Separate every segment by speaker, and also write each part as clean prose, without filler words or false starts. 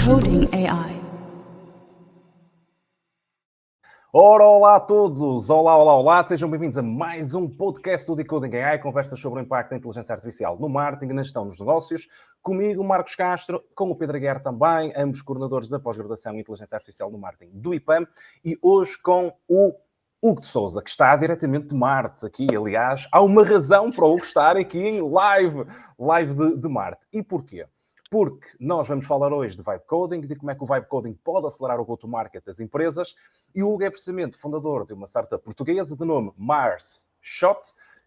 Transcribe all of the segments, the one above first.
Speaker 1: Decoding AI.
Speaker 2: Ora, olá a todos! Olá! Sejam bem-vindos a mais um podcast do Decoding AI, conversas sobre o impacto da inteligência artificial no marketing e na gestão dos negócios. Comigo, Marcos Castro, com o Pedro Aguiar também, ambos coordenadores da pós-graduação em inteligência artificial no marketing do IPAM, e hoje com o Hugo de Sousa, que está diretamente de Marte aqui. Aliás, há uma razão para o Hugo estar aqui em live de Marte. E porquê? Porque nós vamos falar hoje de Vibe Coding, de como é que o Vibe Coding pode acelerar o go-to-market das empresas. E o Hugo é precisamente fundador de uma startup portuguesa de nome MarsShot,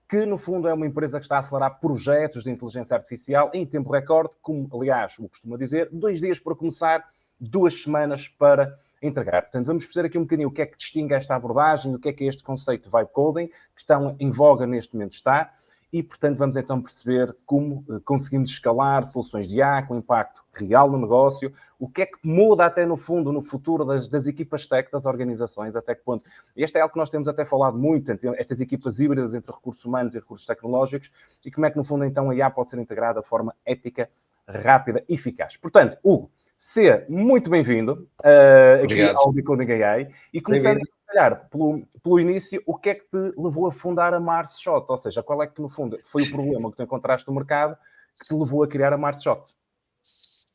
Speaker 2: que no fundo é uma empresa que está a acelerar projetos de inteligência artificial em tempo recorde, como aliás o costuma dizer, 2 dias para começar, 2 semanas para entregar. Portanto, vamos perceber aqui um bocadinho o que é que distingue esta abordagem, o que é este conceito de Vibe Coding, que estão em voga neste momento está. E, portanto, vamos então perceber como conseguimos escalar soluções de IA com impacto real no negócio, o que é que muda até no fundo, no futuro das equipas tech, das organizações, até que ponto. Este é algo que nós temos até falado muito, estas equipas híbridas entre recursos humanos e recursos tecnológicos, e como é que no fundo então a IA pode ser integrada de forma ética, rápida e eficaz. Portanto, Hugo, seja muito bem-vindo aqui ao Decoding AI, e começando se calhar, pelo início, o que é que te levou a fundar a MarsShot? Ou seja, qual é que, no fundo, foi o problema que tu encontraste no mercado que te levou a criar a MarsShot?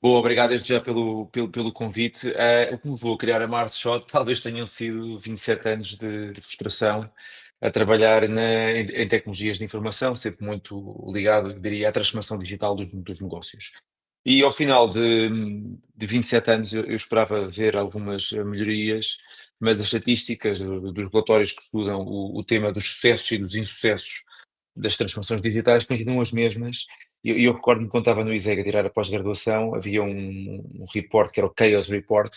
Speaker 3: Bom, obrigado desde já pelo convite. O que me levou a criar a MarsShot talvez tenham sido 27 anos de frustração a trabalhar em tecnologias de informação, sempre muito ligado, eu diria, à transformação digital dos negócios. E ao final de 27 anos eu esperava ver algumas melhorias, mas as estatísticas dos relatórios que estudam o tema dos sucessos e dos insucessos das transformações digitais continuam as mesmas. E eu recordo-me quando estava no ISEG a tirar a pós-graduação, havia um report que era o Chaos Report,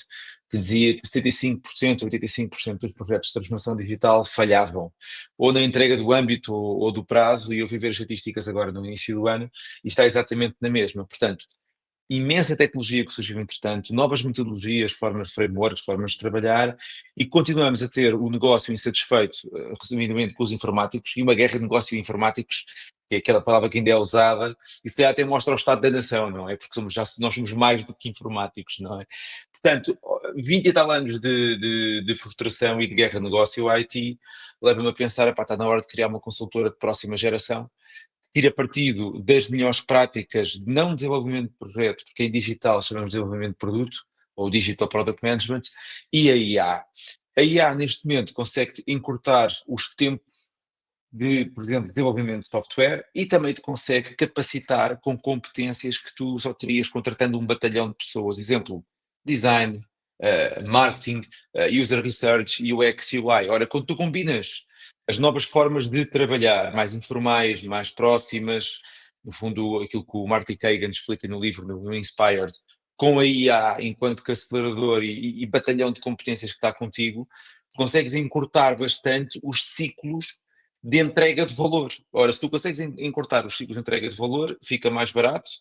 Speaker 3: que dizia que 75%, 85% dos projetos de transformação digital falhavam, ou na entrega do âmbito ou do prazo, e eu fui ver as estatísticas agora no início do ano, e está exatamente na mesma. Portanto, imensa tecnologia que surgiu entretanto, novas metodologias, formas de frameworks, formas de trabalhar, e continuamos a ter o negócio insatisfeito, resumidamente com os informáticos, e uma guerra de negócio informáticos, que é aquela palavra que ainda é usada, e se calhar até mostra o estado da nação, não é? Porque nós somos mais do que informáticos, não é? Portanto, 20 e tal anos de frustração e de guerra de negócio, o IT leva-me a pensar, está na hora de criar uma consultora de próxima geração, tira partido das melhores práticas de não desenvolvimento de projeto, porque em digital chamamos de desenvolvimento de produto, ou Digital Product Management, e a IA. A IA, neste momento, consegue encurtar os tempos de, por exemplo, desenvolvimento de software, e também te consegue capacitar com competências que tu só terias contratando um batalhão de pessoas. Exemplo, design, marketing, user research, UX, UI. Ora, quando tu combinas as novas formas de trabalhar, mais informais, mais próximas, no fundo aquilo que o Marty Kagan explica no livro, no Inspired, com a IA enquanto que acelerador e batalhão de competências que está contigo, consegues encurtar bastante os ciclos de entrega de valor. Ora, se tu consegues encurtar os ciclos de entrega de valor, fica mais barato,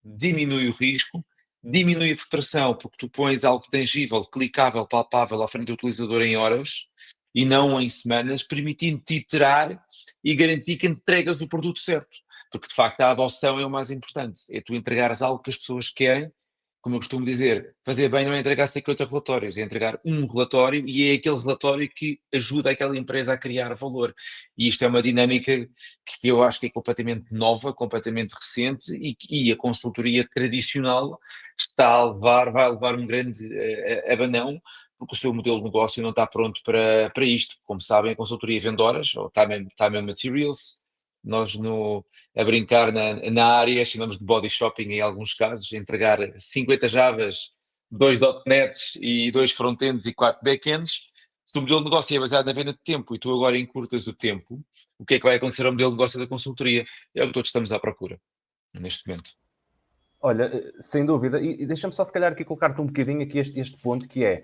Speaker 3: diminui o risco, diminui a frustração, porque tu pões algo tangível, clicável, palpável à frente do utilizador em horas e não em semanas, permitindo-te iterar e garantir que entregas o produto certo. Porque, de facto, a adoção é o mais importante. É tu entregares algo que as pessoas querem. Como eu costumo dizer, fazer bem não é entregar 50 relatórios, é entregar um relatório, e é aquele relatório que ajuda aquela empresa a criar valor. E isto é uma dinâmica que eu acho que é completamente nova, completamente recente, e a consultoria tradicional vai levar um grande abanão, porque o seu modelo de negócio não está pronto para isto. Como sabem, a consultoria vende horas, ou time and materials. Nós a brincar na área chamamos de body shopping em alguns casos, entregar 50 Javas, 2 .NETs e 2 frontends e 4 backends. Se o modelo de negócio é baseado na venda de tempo e tu agora encurtas o tempo, o que é que vai acontecer ao modelo de negócio da consultoria? É o que todos estamos à procura neste momento.
Speaker 2: Olha, sem dúvida, e deixa-me só se calhar aqui colocar-te um bocadinho aqui este ponto que é,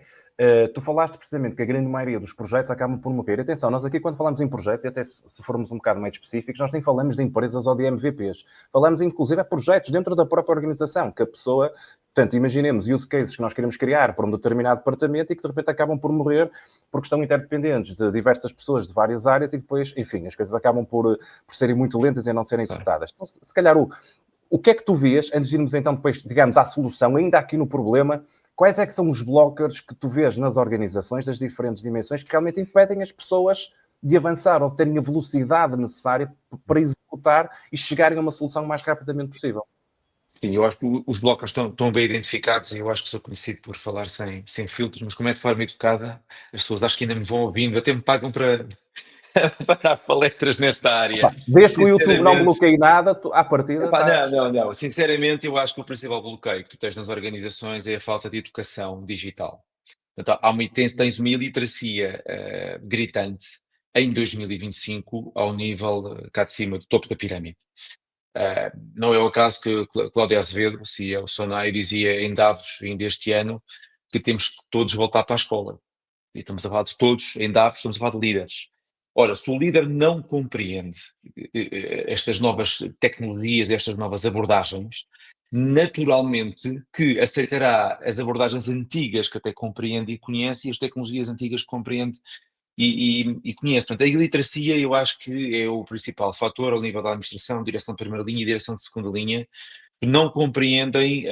Speaker 2: tu falaste precisamente que a grande maioria dos projetos acabam por morrer. Atenção, nós aqui quando falamos em projetos, e até se formos um bocado mais específicos, nós nem falamos de empresas ou de MVPs. Falamos inclusive de projetos dentro da própria organização, que a pessoa, portanto, imaginemos use cases que nós queremos criar para um determinado departamento e que de repente acabam por morrer porque estão interdependentes de diversas pessoas de várias áreas e depois, enfim, as coisas acabam por serem muito lentas e não serem executadas. Então, se calhar o que é que tu vês, antes de irmos então depois, digamos, à solução, ainda aqui no problema, quais é que são os blockers que tu vês nas organizações das diferentes dimensões que realmente impedem as pessoas de avançar ou de terem a velocidade necessária para executar e chegarem a uma solução o mais rapidamente possível?
Speaker 3: Sim, eu acho que os blockers estão bem identificados e eu acho que sou conhecido por falar sem filtros, mas como é de forma educada, as pessoas acho que ainda me vão ouvindo, até me pagam para, para dar palestras nesta área.
Speaker 2: Desde que o YouTube não
Speaker 3: Sinceramente,
Speaker 2: bloqueie nada, à partida
Speaker 3: epá,
Speaker 2: estás...
Speaker 3: não. Sinceramente, eu acho que o principal bloqueio que tu tens nas organizações é a falta de educação digital. Portanto, tens uma iliteracia gritante em 2025 ao nível cá de cima, do topo da pirâmide. Não é o caso que Cláudio Azevedo, CEO Sonai, dizia em Davos ainda este ano que temos que todos voltar para a escola. E estamos a falar de todos, em Davos estamos a falar de líderes. Ora, se o líder não compreende estas novas tecnologias, estas novas abordagens, naturalmente que aceitará as abordagens antigas que até compreende e conhece e as tecnologias antigas que compreende e conhece. Portanto, a iliteracia eu acho que é o principal fator ao nível da administração, direção de primeira linha e direção de segunda linha, que não compreendem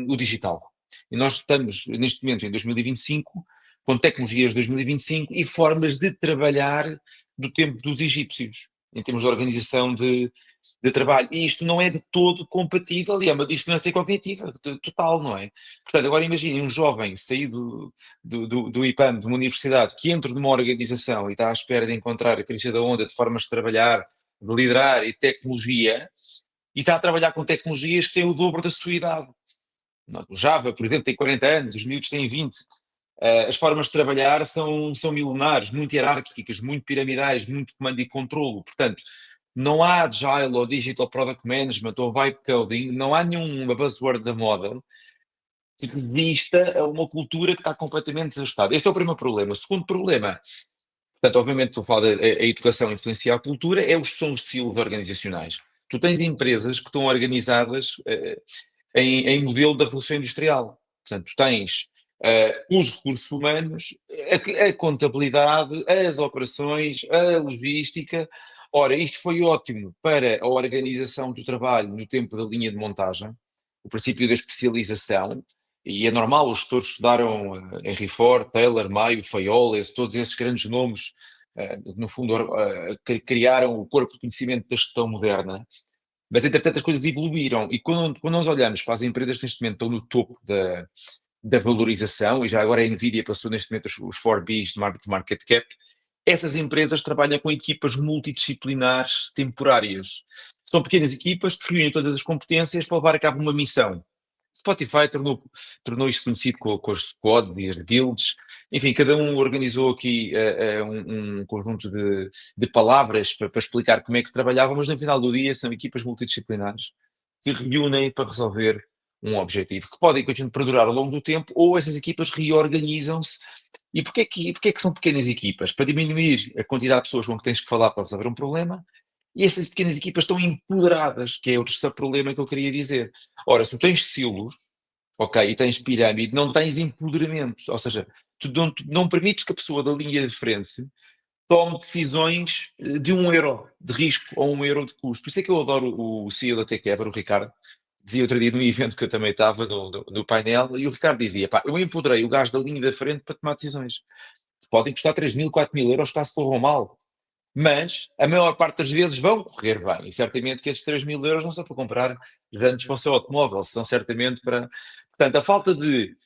Speaker 3: o digital. E nós estamos, neste momento, em 2025, com tecnologias de 2025 e formas de trabalhar do tempo dos egípcios, em termos de organização de trabalho. E isto não é de todo compatível e é uma dissonância cognitiva total, não é? Portanto, agora imaginem um jovem saído do IPAM, de uma universidade, que entra numa organização e está à espera de encontrar a crista da onda de formas de trabalhar, de liderar e tecnologia, e está a trabalhar com tecnologias que têm o dobro da sua idade. O Java, por exemplo, tem 40 anos, os miúdos têm 20. As formas de trabalhar são milenares, muito hierárquicas, muito piramidais, muito comando e controlo. Portanto, não há Agile ou Digital Product Management ou Vibe Coding, não há nenhuma buzzword da moda que resista a uma cultura que está completamente desajustada. Este é o primeiro problema. O segundo problema, portanto, obviamente, estou a falar da a educação influencia a cultura, são os silos organizacionais. Tu tens empresas que estão organizadas em modelo da Revolução Industrial. Portanto, tu tens os recursos humanos, a contabilidade, as operações, a logística. Ora, isto foi ótimo para a organização do trabalho no tempo da linha de montagem, o princípio da especialização, e é normal, os gestores estudaram Henry Ford, Taylor, Mayo, Fayol, todos esses grandes nomes, no fundo, criaram o corpo de conhecimento da gestão moderna. Mas, entretanto, as coisas evoluíram. E quando nós olhamos para as empresas que neste momento estão no topo da valorização, e já agora a NVIDIA passou neste momento os 4Bs de market cap, essas empresas trabalham com equipas multidisciplinares temporárias. São pequenas equipas que reúnem todas as competências para levar a cabo uma missão. Spotify tornou isto conhecido com as squads e as guilds. Enfim, cada um organizou aqui um conjunto de palavras para explicar como é que trabalhavam, mas no final do dia são equipas multidisciplinares que reúnem para resolver um objetivo, que podem continuar a perdurar ao longo do tempo, ou essas equipas reorganizam-se. E porquê que são pequenas equipas? Para diminuir a quantidade de pessoas com que tens que falar para resolver um problema, e estas pequenas equipas estão empoderadas, que é o terceiro problema que eu queria dizer. Ora, se tu tens silos, ok, e tens pirâmide, não tens empoderamento, ou seja, tu não permites que a pessoa da linha de frente tome decisões de 1 euro de risco ou 1 euro de custo. Por isso é que eu adoro o CEO da Takeover, o Ricardo, dizia outro dia num evento que eu também estava no painel, e o Ricardo dizia, pá, eu empoderei o gajo da linha da frente para tomar decisões. Podem custar 3.000, 4.000 euros caso corram mal, mas a maior parte das vezes vão correr bem, e certamente que esses 3.000 euros não são para comprar jantes para o seu automóvel, são certamente para... Portanto, a falta de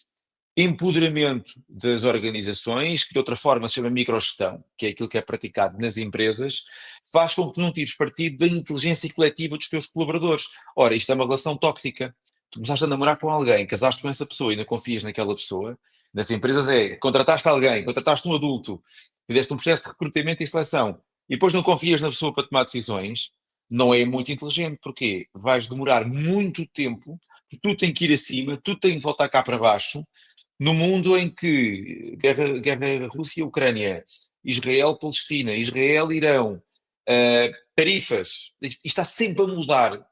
Speaker 3: empoderamento das organizações, que de outra forma se chama microgestão, que é aquilo que é praticado nas empresas, faz com que tu não tires partido da inteligência coletiva dos teus colaboradores. Ora, isto é uma relação tóxica. Tu começaste a namorar com alguém, casaste com essa pessoa e não confias naquela pessoa. Nas empresas contrataste alguém, contrataste um adulto, fizeste um processo de recrutamento e seleção, e depois não confias na pessoa para tomar decisões, não é muito inteligente. Porquê? Vais demorar muito tempo, tu tens que ir acima, tu tens de voltar cá para baixo, no mundo em que guerra Rússia-Ucrânia, Israel-Palestina, Israel-Irão, tarifas, isto está sempre a mudar,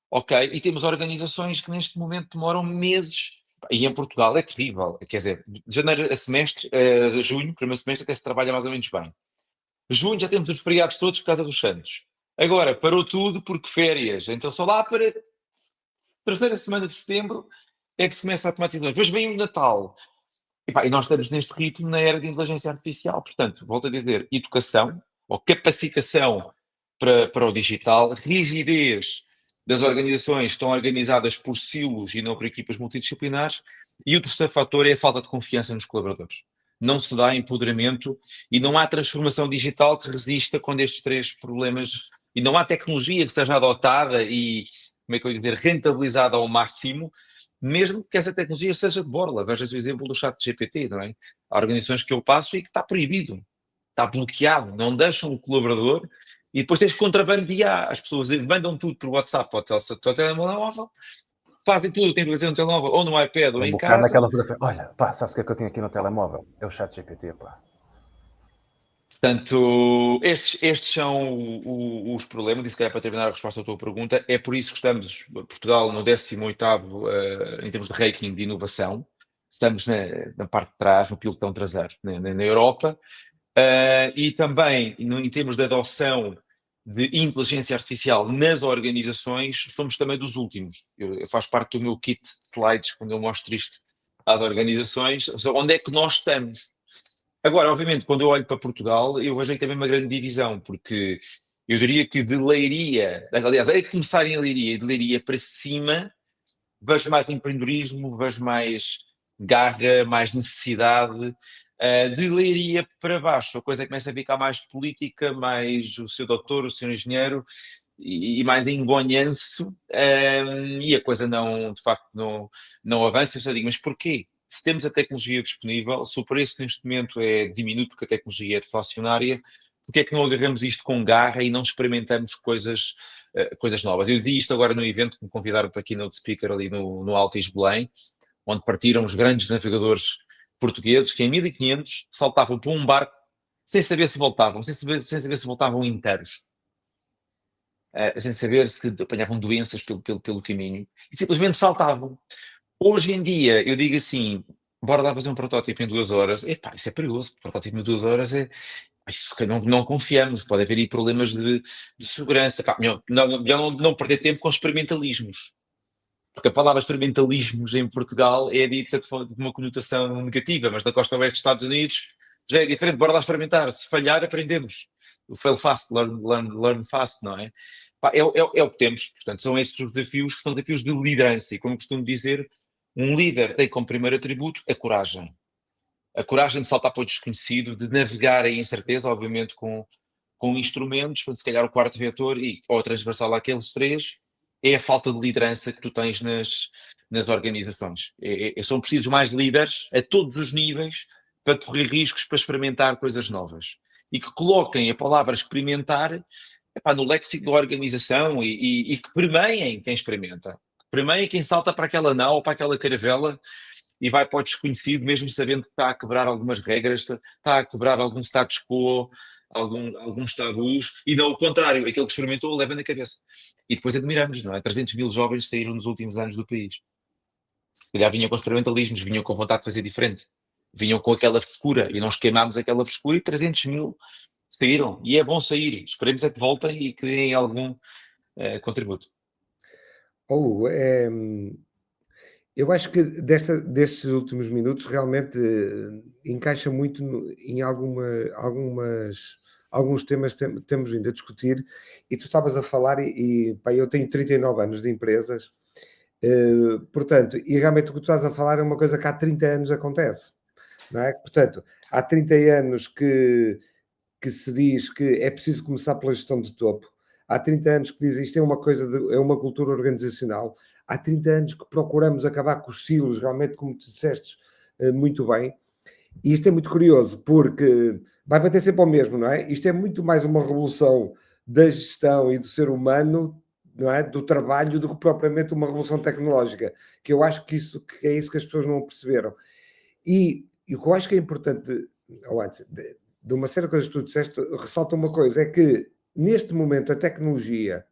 Speaker 3: ok? E temos organizações que neste momento demoram meses, e em Portugal é terrível, quer dizer, de janeiro a semestre, a junho, primeiro semestre até se trabalha mais ou menos bem. Junho já temos os feriados todos por causa dos Santos. Agora, parou tudo porque férias, então só lá para a terceira semana de setembro é que se começa a tomar decisões. Depois vem o Natal. E nós estamos neste ritmo na era de inteligência artificial. Portanto, volto a dizer, educação ou capacitação para o digital, rigidez das organizações que estão organizadas por silos e não por equipas multidisciplinares. E o terceiro fator é a falta de confiança nos colaboradores. Não se dá empoderamento e não há transformação digital que resista quando estes três problemas, e não há tecnologia que seja adotada e, como é que eu ia dizer, rentabilizada ao máximo, mesmo que essa tecnologia seja de borla. Veja-se o exemplo do chat GPT, não é? Há organizações que eu passo e que está proibido, está bloqueado, não deixam o colaborador, e depois tens que contrabandear. As pessoas mandam tudo por WhatsApp para o teu telemóvel, fazem tudo o que têm que fazer no telemóvel, ou no iPad, ou
Speaker 2: Vou
Speaker 3: em
Speaker 2: bocar
Speaker 3: casa.
Speaker 2: naquela fotografia. Olha, pá, sabes o que é que eu tenho aqui no telemóvel? É o chat GPT, pá.
Speaker 3: Portanto, estes são os problemas, e se calhar para terminar a resposta à tua pergunta, é por isso que estamos, Portugal, no 18º em termos de ranking de inovação, estamos na parte de trás, no pilotão traseiro, na Europa, e também em termos de adoção de inteligência artificial nas organizações, somos também dos últimos. Eu faço parte do meu kit de slides, quando eu mostro isto às organizações, onde é que nós estamos. Agora, obviamente, quando eu olho para Portugal, eu vejo aí também uma grande divisão, porque eu diria que de Leiria, aliás, a começar em Leiria e de Leiria para cima, vejo mais empreendedorismo, vejo mais garra, mais necessidade. De Leiria para baixo, a coisa começa a ficar mais política, mais o seu doutor, o seu engenheiro, e mais engonhanço, e a coisa não, de facto, não avança. Eu só digo, mas porquê? Se temos a tecnologia disponível, se o preço neste momento é diminuto porque a tecnologia é deflacionária, porque é que não agarramos isto com garra e não experimentamos coisas novas? Eu dizia isto agora no evento que me convidaram para aqui no speaker ali no Altis Belém, onde partiram os grandes navegadores portugueses que em 1500 saltavam para um barco sem saber se voltavam, sem saber se voltavam inteiros, sem saber se apanhavam doenças pelo caminho, e simplesmente saltavam. Hoje em dia, eu digo assim, bora lá fazer um protótipo em 2 horas. Epá, isso é perigoso, protótipo em 2 horas isso que não confiamos, pode haver aí problemas de segurança. Pá, melhor não perder tempo com experimentalismos, porque a palavra experimentalismos em Portugal é dita de uma conotação negativa, mas na costa oeste dos Estados Unidos já é diferente, bora lá experimentar, se falhar aprendemos. O fail fast, learn fast, não é? Pá, é o que temos, portanto, são esses os desafios que são desafios de liderança, e como eu costumo dizer, um líder tem como primeiro atributo a coragem. A coragem de saltar para o desconhecido, de navegar a incerteza, obviamente com instrumentos, se calhar o quarto vetor, ou transversal àqueles três, é a falta de liderança que tu tens nas organizações. São precisos mais líderes a todos os níveis para correr riscos, para experimentar coisas novas. E que coloquem a palavra experimentar, epá, no léxico da organização, e que premiem quem experimenta. Premiem quem salta para aquela nau ou para aquela caravela e vai para o desconhecido, mesmo sabendo que está a quebrar algumas regras, está a quebrar algum status quo, alguns tabus, e não o contrário, aquele que experimentou leva na cabeça. E depois admiramos, não é? 300 mil jovens saíram nos últimos anos do país. Se calhar vinham com experimentalismos, vinham com vontade de fazer diferente, vinham com aquela frescura, e nós queimámos aquela frescura, e 300 mil saíram. E é bom sair, esperemos é que voltem e que deem algum contributo.
Speaker 1: Eu acho que destes últimos minutos realmente encaixa muito em alguns temas que temos ainda a discutir, e tu estavas a falar, pá, eu tenho 39 anos de empresas, portanto, e realmente o que tu estás a falar é uma coisa que há 30 anos acontece, não é? Portanto, há 30 anos que se diz que é preciso começar pela gestão de topo. Há 30 anos que diz isto é uma coisa, é uma cultura organizacional. Há 30 anos que procuramos acabar com os silos, realmente, como tu disseste muito bem. E isto é muito curioso, porque vai bater sempre ao mesmo, não é? Isto é muito mais uma revolução da gestão e do ser humano, não é? Do trabalho, do que propriamente uma revolução tecnológica, que eu acho que é isso que as pessoas não perceberam. E o que eu acho que é importante, ou antes, de uma série de coisas que tu disseste, ressalta uma coisa, é que neste momento a tecnologia,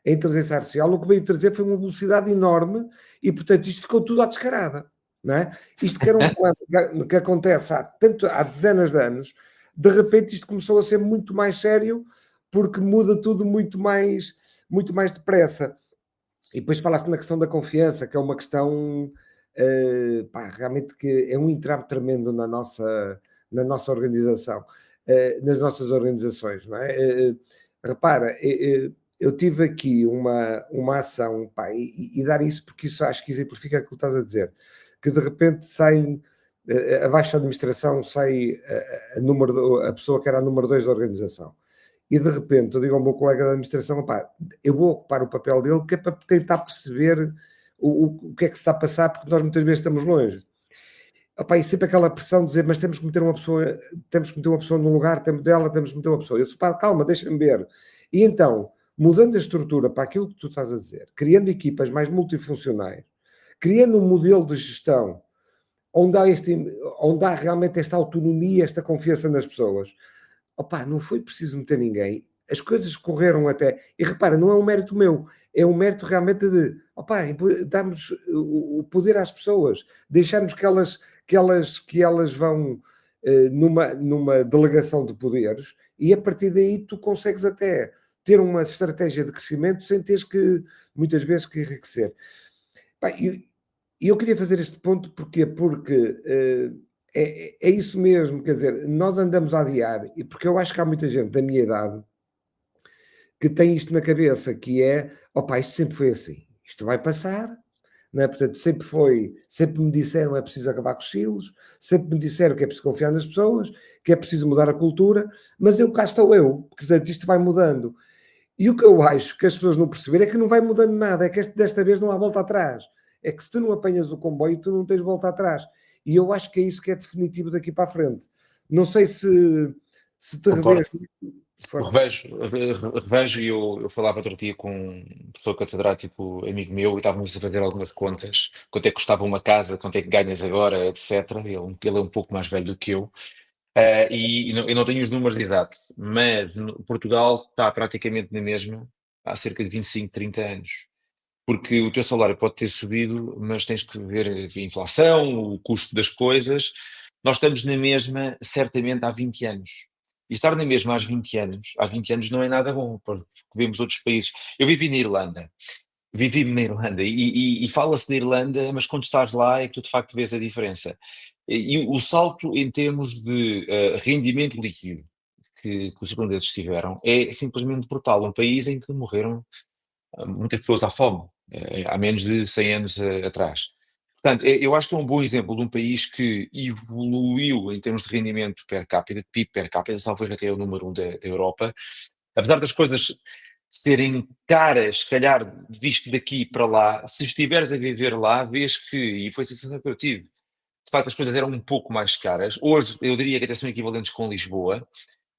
Speaker 1: a inteligência artificial, o que veio trazer foi uma velocidade enorme e, portanto, isto ficou tudo à descarada, não é? Isto que era um problema que acontece há dezenas de anos, de repente isto começou a ser muito mais sério, porque muda tudo muito mais depressa. E depois falaste na questão da confiança, que é uma questão realmente que é um entrave tremendo na nossa organização, nas nossas organizações, não é? Repara, eu tive aqui uma ação, e dar isso porque isso acho que exemplifica aquilo que estás a dizer, que de repente saem, abaixo da administração sai a pessoa que era a número 2 da organização. E de repente eu digo ao meu colega da administração, eu vou ocupar o papel dele, que é para tentar perceber o que é que se está a passar, porque nós muitas vezes estamos longe. E sempre aquela pressão de dizer, mas temos que meter uma pessoa no lugar, temos que meter uma pessoa. Eu disse, calma, deixa-me ver. E então, mudando a estrutura para aquilo que tu estás a dizer, criando equipas mais multifuncionais, criando um modelo de gestão onde há realmente esta autonomia, esta confiança nas pessoas, não foi preciso meter ninguém. As coisas correram até... E repara, não é um mérito meu, é um mérito realmente de... darmos o poder às pessoas, deixarmos que elas vão numa delegação de poderes e a partir daí tu consegues até ter uma estratégia de crescimento sem teres que, muitas vezes, que enriquecer. E eu queria fazer este ponto porque é isso mesmo, quer dizer, nós andamos a adiar, e porque eu acho que há muita gente da minha idade que tem isto na cabeça, que é, isto sempre foi assim, isto vai passar, não é? Portanto, sempre me disseram que é preciso acabar com os silos, sempre me disseram que é preciso confiar nas pessoas, que é preciso mudar a cultura, mas cá estou eu, portanto, isto vai mudando. E o que eu acho que as pessoas não perceberam é que não vai mudando nada, é que desta vez não há volta atrás. É que se tu não apanhas o comboio, tu não tens volta atrás. E eu acho que é isso que é definitivo daqui para a frente. Não sei se te revês.
Speaker 3: Revejo, e eu falava outro dia com um professor catedrático, amigo meu, e estávamos a fazer algumas contas, quanto é que custava uma casa, quanto é que ganhas agora, etc. Ele é um pouco mais velho do que eu. Eu não tenho os números exatos, mas Portugal está praticamente na mesma há cerca de 25, 30 anos. Porque o teu salário pode ter subido, mas tens que ver a inflação, o custo das coisas. Nós estamos na mesma, certamente, há 20 anos. E estar na mesma há 20 anos não é nada bom, porque vemos outros países. Eu vivi na Irlanda, e fala-se da Irlanda, mas quando estás lá é que tu de facto vês a diferença. E o salto em termos de rendimento líquido que os irlandeses tiveram é simplesmente brutal. Um país em que morreram muitas pessoas à fome, há menos de 100 anos atrás. Portanto, eu acho que é um bom exemplo de um país que evoluiu em termos de rendimento per capita, de PIB per capita, salvo erro até é o número 1 da Europa. Apesar das coisas serem caras, se calhar, visto daqui para lá, se estiveres a viver lá, vês que, e foi a sensação que eu tive, de facto as coisas eram um pouco mais caras. Hoje eu diria que até são equivalentes com Lisboa,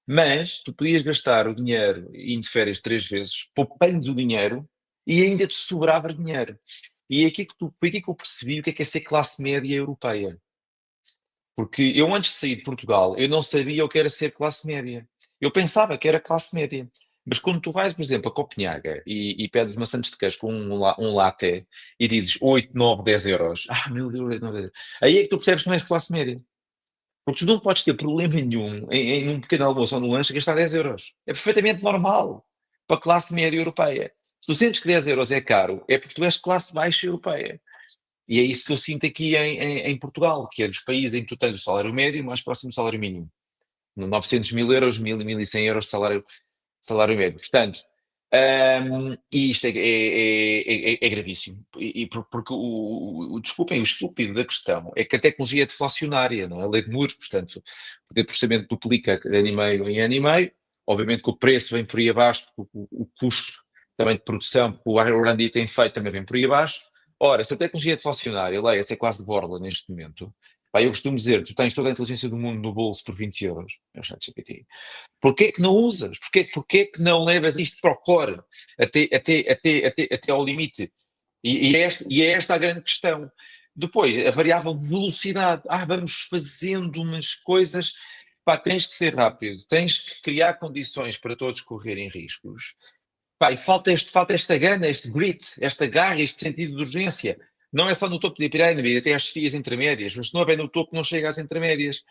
Speaker 3: mas tu podias gastar o dinheiro indo de férias 3 vezes, poupando o dinheiro, e ainda te sobrava dinheiro. E foi aqui que eu percebi o que é ser classe média europeia. Porque eu antes de sair de Portugal, eu não sabia o que era ser classe média. Eu pensava que era classe média. Mas quando tu vais, por exemplo, a Copenhaga e pedes maçãs de queijo com um latte e dizes 8, 9, 10 euros, meu Deus, 8, 9, 10 euros. Aí é que tu percebes que não és classe média. Porque tu não podes ter problema nenhum em um pequeno almoço ou no lanche gastar 10 euros. É perfeitamente normal para a classe média europeia. Se tu sentes que 10 euros é caro, é porque tu és classe baixa europeia. E é isso que eu sinto aqui em Portugal, que é dos países em que tu tens o salário médio mais próximo do salário mínimo. 900 mil euros, 1.000 e 1.100 euros de salário médio. Portanto, e isto é gravíssimo. Porque desculpem, o estúpido da questão é que a tecnologia é deflacionária, não é? A lei de Moore, portanto, o poder de processamento duplica de ano e meio em ano e meio. Obviamente que o preço vem por aí abaixo, porque o custo também de produção que o R&D tem feito também vem por aí abaixo. Ora, se a tecnologia é deflacionária, leia-se é quase de borla neste momento. Eu costumo dizer, tu tens toda a inteligência do mundo no bolso por 20 euros. É o ChatGPT. Porquê que não usas? Porquê que não levas isto para o core até ao limite? E é esta a grande questão. Depois, a variável velocidade. Vamos fazendo umas coisas. Tens que ser rápido, tens que criar condições para todos correrem riscos. E falta esta gana, este grit, esta garra, este sentido de urgência. Não é só no topo da pirâmide, até às chefias intermédias, mas se não houver no topo, não chega às intermédias.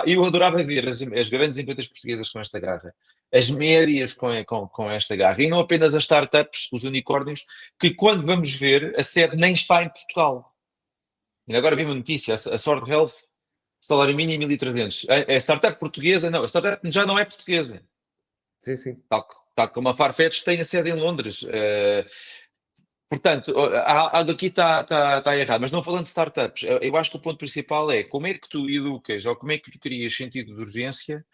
Speaker 3: Eu adorava ver as grandes empresas portuguesas com esta garra, as médias com esta garra, e não apenas as startups, os unicórnios, que quando vamos ver, a sede nem está em Portugal. E agora vi uma notícia, a Sword Health, salário mínimo 1.300. É startup portuguesa? Não, a startup já não é portuguesa.
Speaker 1: Sim.
Speaker 3: Tal como a Farfetch tem a sede em Londres. Portanto, algo aqui está errado. Mas não falando de startups, eu acho que o ponto principal é como é que tu educas ou como é que tu crias sentido de urgência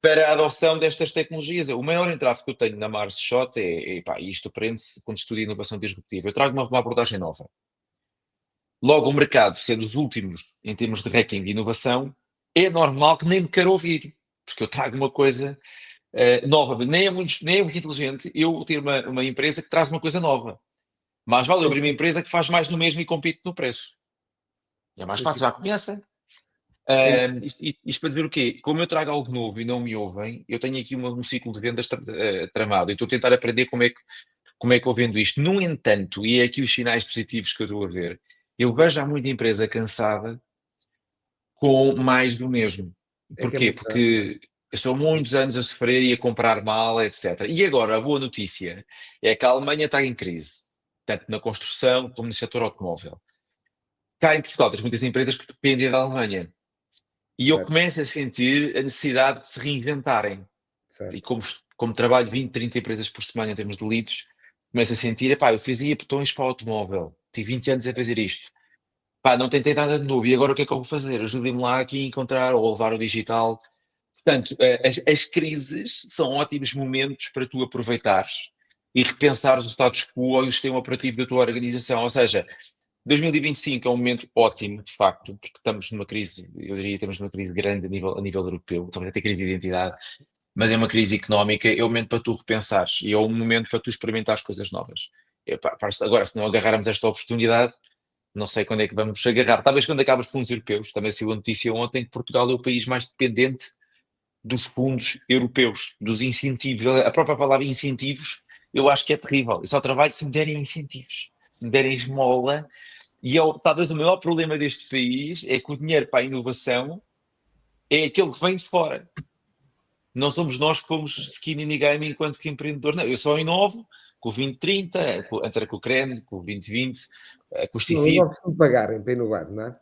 Speaker 3: para a adoção destas tecnologias. O maior entrave que eu tenho na Mars Shot pá, isto aprende-se quando estudo inovação disruptiva. Eu trago uma abordagem nova. Logo, o mercado, sendo os últimos em termos de ranking de inovação, é normal que nem me queira ouvir, porque eu trago uma coisa nova. Nem é muito inteligente eu ter uma empresa que traz uma coisa nova. Mais vale eu abrir uma
Speaker 1: Sim.
Speaker 3: empresa que faz mais do mesmo e compete no preço. É mais fácil, já começa.
Speaker 1: Sim.
Speaker 3: Isto para dizer o quê? Como eu trago algo novo e não me ouvem, eu tenho aqui um ciclo de vendas tramado e estou a tentar aprender como é que eu vendo isto. No entanto, e é aqui os sinais positivos que eu estou a ver, eu vejo há muita empresa cansada com mais do mesmo.
Speaker 1: É que é
Speaker 3: Porquê?
Speaker 1: muito grande, não é?
Speaker 3: Porque eu sou muitos anos a sofrer e a comprar mal, etc. E agora a boa notícia é que a Alemanha está em crise, tanto na construção como no setor automóvel. Cá em Portugal tens muitas empresas que dependem da Alemanha. E eu
Speaker 1: Certo,
Speaker 3: começo a sentir a necessidade de se reinventarem. E
Speaker 1: certo.
Speaker 3: como trabalho 20, 30 empresas por semana em termos de leads, começo a sentir, epá, eu fazia botões para o automóvel, tive 20 anos a fazer isto. Pá, não tentei nada de novo, e agora o que é que eu vou fazer? Ajudem-me lá aqui a encontrar ou a levar o digital. Portanto, as crises são ótimos momentos para tu aproveitares e repensares o status quo ou o sistema operativo da tua organização. Ou seja, 2025 é um momento ótimo, de facto, porque estamos numa crise, eu diria que estamos numa crise grande a nível europeu, estamos a ter crise de identidade, mas é uma crise económica, é o momento para tu repensares e é o momento para tu experimentares coisas novas. Agora, se não agarrarmos esta oportunidade, não sei quando é que vamos agarrar. Talvez quando acabe os fundos europeus. Também saiu a notícia ontem que Portugal é o país mais dependente dos fundos europeus, dos incentivos. A própria palavra incentivos, eu acho que é terrível. Eu só trabalho se me derem incentivos, se me derem esmola. E talvez o maior problema deste país é que o dinheiro para a inovação é aquele que vem de fora. Não somos nós que pomos skin in the game enquanto que empreendedores. Não, eu só inovo com o 2030, antes era com o CREN, com o 2020, com o
Speaker 1: Se não, eu
Speaker 3: CIFID.
Speaker 1: preciso pagarem para inovar, não é?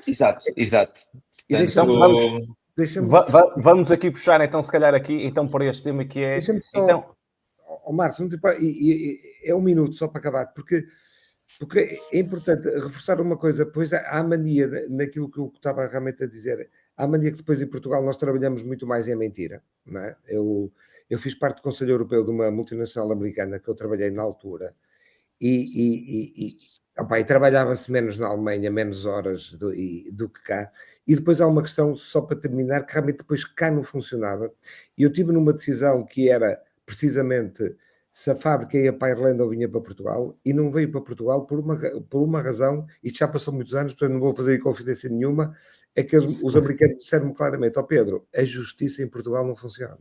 Speaker 3: Exato, exato.
Speaker 1: E
Speaker 2: Então vamos,
Speaker 3: Portanto,
Speaker 1: deixa-me
Speaker 2: vamos aqui puxar então, se calhar aqui, então para este tema que é,
Speaker 1: deixa só,
Speaker 2: então,
Speaker 1: Marcos, não te, é um minuto só para acabar, porque é importante reforçar uma coisa, pois há mania, naquilo que eu estava realmente a dizer, há mania que depois em Portugal nós trabalhamos muito mais em mentira, não é? Eu fiz parte do Conselho Europeu de uma multinacional americana que eu trabalhei na altura e trabalhava-se menos na Alemanha, menos horas do que cá. E depois há uma questão, só para terminar, que realmente depois cá não funcionava. E eu tive numa decisão que era precisamente se a fábrica ia para a Irlanda ou vinha para Portugal, e não veio para Portugal por uma razão, isto já passou muitos anos, portanto não vou fazer confidência nenhuma, é que os americanos disseram-me claramente, Pedro, a justiça em Portugal não funciona.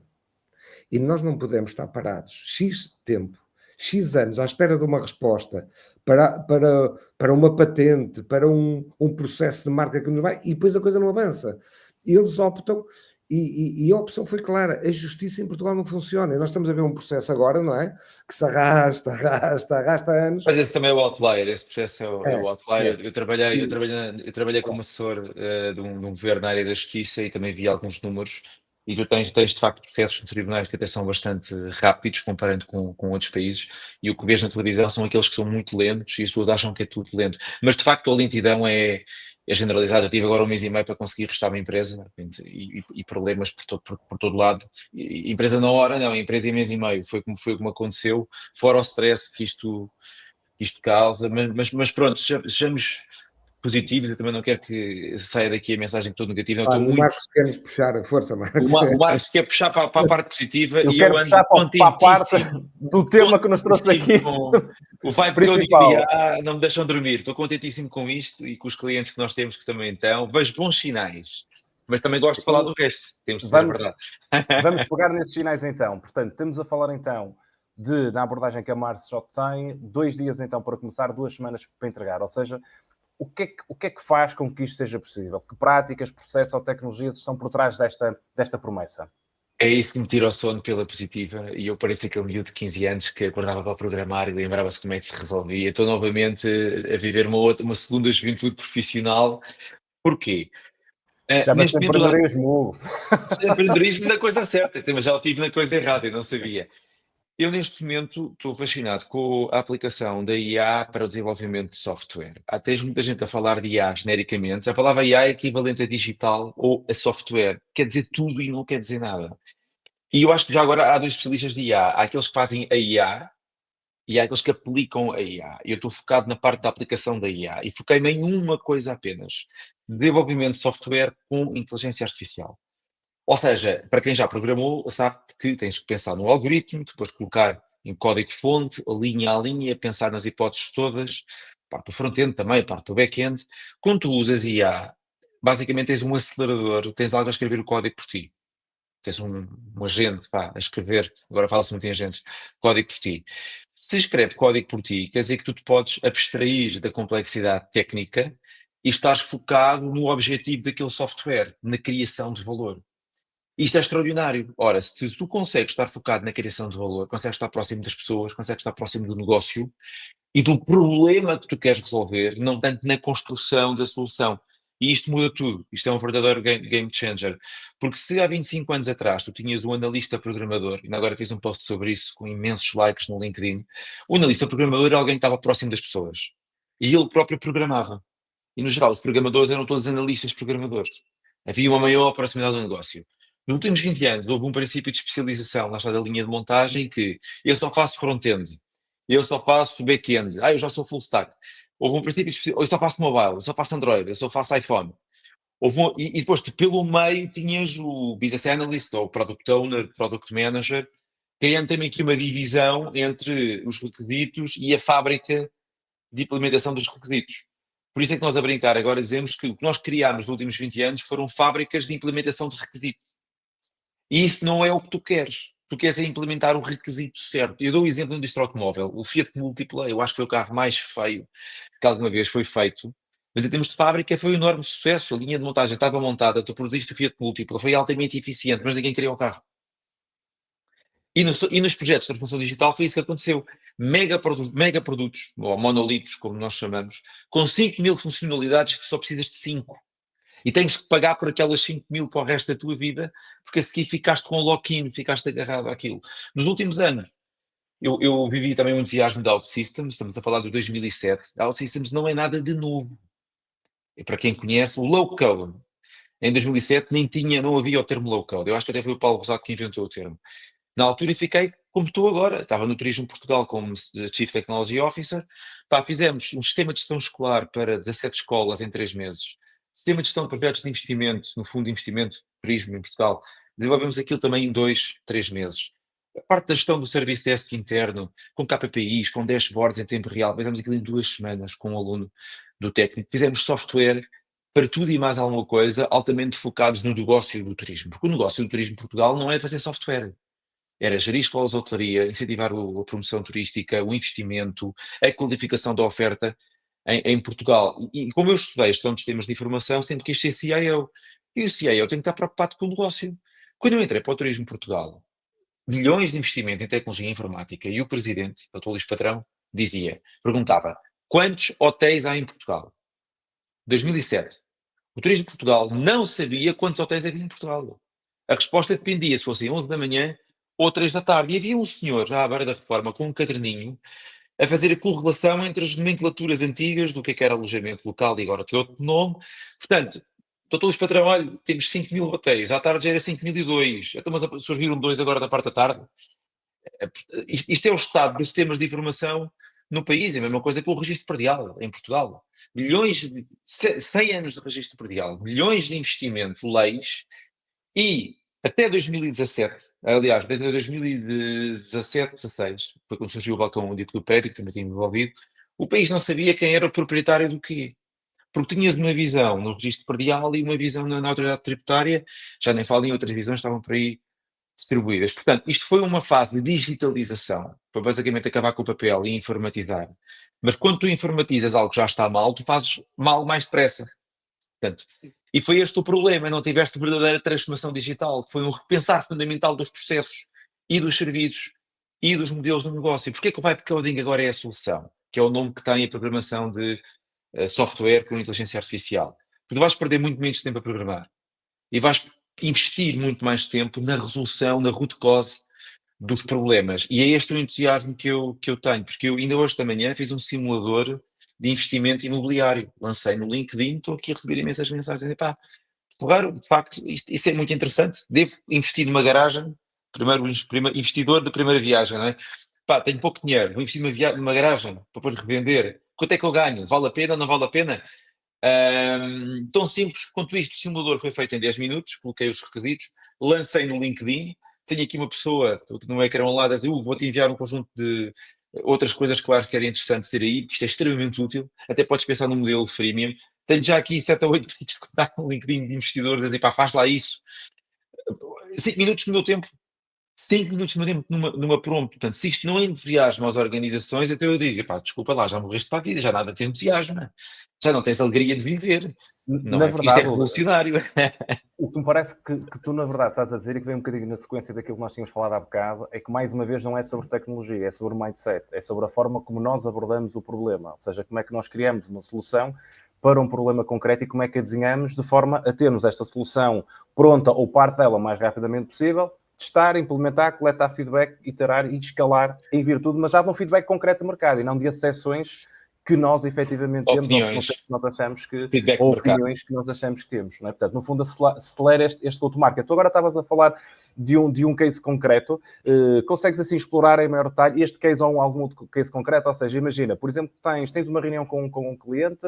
Speaker 1: E nós não podemos estar parados X tempo, X anos, à espera de uma resposta para uma patente, para um processo de marca que nos vai, e depois a coisa não avança. Eles optam, e a opção foi clara, a justiça em Portugal não funciona. E nós estamos a ver um processo agora, não é? Que se arrasta anos.
Speaker 3: mas esse também é o outlier, esse processo é o
Speaker 1: É.
Speaker 3: outlier. Eu trabalhei como assessor de um governo na área da justiça e também vi alguns números. E tu tens de facto processos nos tribunais que até são bastante rápidos comparando com outros países. E o que vês na televisão são aqueles que são muito lentos e as pessoas acham que é tudo lento. Mas de facto a lentidão é generalizada. Eu tive agora 1 mês e meio para conseguir restar uma empresa, de repente, e problemas por todo lado. Empresa na hora, não, empresa em 1 mês e meio. Foi como aconteceu, fora o stress que isto causa, mas pronto, sejamos positivos. Eu também não quero que saia daqui a mensagem toda negativa. Não, estou
Speaker 1: O
Speaker 3: muito.
Speaker 1: Marcos quer nos puxar a força, Marcos.
Speaker 3: O Marcos quer puxar para a parte positiva
Speaker 2: eu
Speaker 3: e eu
Speaker 2: quero
Speaker 3: ando
Speaker 2: puxar para a parte
Speaker 3: contentíssimo,
Speaker 2: do tema que nos trouxe
Speaker 3: contentíssimo
Speaker 2: aqui,
Speaker 3: com o vibe que eu
Speaker 2: principal.
Speaker 3: não me deixam dormir. Estou contentíssimo com isto e com os clientes que nós temos que também estão. Vejo bons sinais, mas também gosto de falar do resto. Temos de dizer a
Speaker 2: Vamos,
Speaker 3: verdade.
Speaker 2: vamos pegar nesses sinais então. Portanto, estamos a falar então na abordagem que a Mars já tem, 2 dias então para começar, 2 semanas para entregar. Ou seja, o que é que faz com que isto seja possível? Que práticas, processos ou tecnologias estão por trás desta promessa?
Speaker 3: É isso que me tira o sono pela positiva, e eu pareço aquele miúdo de 15 anos que acordava para programar e lembrava-se como é que se resolvia. Estou novamente a viver uma segunda juventude profissional. Porquê?
Speaker 2: Chama-se
Speaker 3: Neste momento,
Speaker 2: empreendedorismo.
Speaker 3: empreendedorismo na coisa certa, mas já o tive na coisa errada, eu não sabia. Eu, neste momento, estou fascinado com a aplicação da IA para o desenvolvimento de software. Há tens muita gente a falar de IA genericamente. A palavra IA é equivalente a digital ou a software. Quer dizer tudo e não quer dizer nada. E eu acho que já agora há dois especialistas de IA. Há aqueles que fazem a IA e há aqueles que aplicam a IA. Eu estou focado na parte da aplicação da IA e foquei-me em uma coisa apenas: desenvolvimento de software com inteligência artificial. Ou seja, para quem já programou, sabe que tens que pensar no algoritmo, depois colocar em código-fonte, linha a linha, pensar nas hipóteses todas, parte do front-end também, parte do back-end. Quando tu usas IA, basicamente tens um acelerador, tens algo a escrever o código por ti. Tens um agente, a escrever, agora fala-se muito em agentes, código por ti. Se escreve código por ti, quer dizer que tu te podes abstrair da complexidade técnica e estás focado no objetivo daquele software, na criação de valor. Isto é extraordinário. Ora, se tu consegues estar focado na criação de valor, consegues estar próximo das pessoas, consegues estar próximo do negócio e do problema que tu queres resolver, não tanto na construção da solução. E isto muda tudo. Isto é um verdadeiro game changer. Porque se há 25 anos atrás tu tinhas um analista programador, e agora fiz um post sobre isso com imensos likes no LinkedIn, o analista programador era alguém que estava próximo das pessoas. E ele próprio programava. E no geral, os programadores eram todos analistas programadores. Havia uma maior proximidade do negócio. Nos últimos 20 anos houve um princípio de especialização, lá está da linha de montagem, que eu só faço front-end, eu só faço back-end, eu já sou full stack. Houve um princípio de eu só faço mobile, eu só faço Android, eu só faço iPhone. E depois, pelo meio, tinhas o Business Analyst, ou Product Owner, Product Manager, criando também aqui uma divisão entre os requisitos e a fábrica de implementação dos requisitos. Por isso é que nós a brincar agora dizemos que o que nós criámos nos últimos 20 anos foram fábricas de implementação de requisitos. E isso não é o que tu queres. Tu queres é implementar o requisito certo. Eu dou o exemplo da indústria automóvel. O Fiat Multipla, eu acho que foi o carro mais feio que alguma vez foi feito. Mas em termos de fábrica foi um enorme sucesso. A linha de montagem estava montada, tu produziste o Fiat Multipla, foi altamente eficiente, mas ninguém queria o carro. E nos projetos de transformação digital foi isso que aconteceu. Mega produtos, ou monolitos, como nós chamamos, com 5.000 funcionalidades, só precisas de 5. E tens que pagar por aquelas 5.000 para o resto da tua vida, porque a seguir ficaste com o lock-in, ficaste agarrado àquilo. Nos últimos anos, eu vivi também um entusiasmo da OutSystems, estamos a falar de 2007. A OutSystems não é nada de novo. E para quem conhece, o low-code, em 2007 não havia o termo low-code. Eu acho que até foi o Paulo Rosado que inventou o termo. Na altura fiquei como estou agora, estava no Turismo Portugal como Chief Technology Officer, fizemos um sistema de gestão escolar para 17 escolas em 3 meses, sistema de gestão de projetos de investimento, no Fundo de Investimento de Turismo em Portugal, desenvolvemos aquilo também em 2, 3 meses. A parte da gestão do Service Desk interno, com KPIs, com dashboards em tempo real, fizemos aquilo em 2 semanas com um aluno do técnico, fizemos software para tudo e mais alguma coisa, altamente focados no negócio do turismo, porque o negócio do turismo em Portugal não é fazer software. Era gerir escolas de hotelaria, incentivar a promoção turística, o investimento, a qualificação da oferta em Portugal. E como eu estudei gestão de sistemas de informação, sempre quis ser CIO. E o CIO tem que estar preocupado com o negócio. Quando eu entrei para o Turismo Portugal, milhões de investimento em tecnologia informática, e o presidente, o Dr. Luís Patrão, perguntava, quantos hotéis há em Portugal? 2007. O Turismo Portugal não sabia quantos hotéis havia em Portugal. A resposta dependia se fossem 11 da manhã ou 3 da tarde. E havia um senhor, já à beira da reforma, com um caderninho, a fazer a correlação entre as nomenclaturas antigas do que era alojamento local e agora tem outro nome. Portanto, Dr. Luís Patrão, olha, temos 5.000 hotéis, à tarde já era 5.002. Então, mas surgiram 2 agora da parte da tarde. Isto é o estado dos sistemas de informação no país, é a mesma coisa que o registro predial em Portugal. 100 anos de registro predial, milhões de investimento, leis, e até 2017, aliás, até 2017, 16, foi quando surgiu o balcão único do prédio, que também tinha envolvido, o país não sabia quem era o proprietário do quê. Porque tinhas uma visão no registro predial e uma visão na autoridade tributária, já nem falo em outras visões, estavam por aí distribuídas. Portanto, isto foi uma fase de digitalização, foi basicamente acabar com o papel e informatizar. Mas quando tu informatizas algo que já está mal, tu fazes mal mais depressa. Portanto, E foi este o problema, não tiveste verdadeira transformação digital, que foi um repensar fundamental dos processos e dos serviços e dos modelos de negócio. Porquê que o Vibe Coding agora é a solução? Que é o nome que tem a programação de software com inteligência artificial. Porque vais perder muito menos tempo a programar e vais investir muito mais tempo na resolução, na root cause dos problemas. E é este o entusiasmo que eu tenho, porque eu ainda hoje da manhã fiz um simulador de investimento imobiliário. Lancei no LinkedIn, estou aqui a receber imensas mensagens. Pá, claro, de facto, isso é muito interessante. Devo investir numa garagem, primeiro investidor de primeira viagem, não é? Pá, tenho pouco dinheiro, vou investir numa garagem para depois revender. Quanto é que eu ganho? Vale a pena ou não vale a pena? Tão simples quanto isto, o simulador foi feito em 10 minutos, coloquei os requisitos, lancei no LinkedIn, tenho aqui uma pessoa no ecrã ao lado a dizer, vou-te enviar um conjunto de outras coisas que eu acho que era interessante ter aí, que isto é extremamente útil, até podes pensar no modelo freemium. Tenho já aqui 7 ou 8 pedidos de contacto no LinkedIn de investidores, a dizer, pá, faz lá isso. 5 minutos do meu tempo, 5 minutos do meu tempo numa prompt. Portanto, se isto não entusiasma as organizações, então eu digo, pá, desculpa lá, já morreste para a vida, já nada te entusiasma, já não tens alegria de viver, não
Speaker 2: Na
Speaker 3: é? Porque isto é
Speaker 2: verdade,
Speaker 3: revolucionário.
Speaker 2: o que me parece que tu, na verdade, estás a dizer, e que vem um bocadinho na sequência daquilo que nós tínhamos falado há bocado, é que, mais uma vez, não é sobre tecnologia, é sobre mindset, é sobre a forma como nós abordamos o problema, ou seja, como é que nós criamos uma solução para um problema concreto e como é que a desenhamos de forma a termos esta solução pronta ou parte dela o mais rapidamente possível, testar, implementar, coletar feedback, iterar e escalar em virtude, mas já de um feedback concreto do mercado e não de acessões que nós efetivamente temos, ou conceitos
Speaker 3: Opiniões,
Speaker 2: que nós achamos que,
Speaker 3: feedback de
Speaker 2: ou
Speaker 3: mercado.
Speaker 2: opiniões que nós achamos que temos. Não é? Portanto, no fundo, acelera este go-to-market. Tu agora estavas a falar de um case concreto, consegues assim explorar em maior detalhe este case ou algum outro case concreto? Ou seja, imagina, por exemplo, tens uma reunião com um cliente,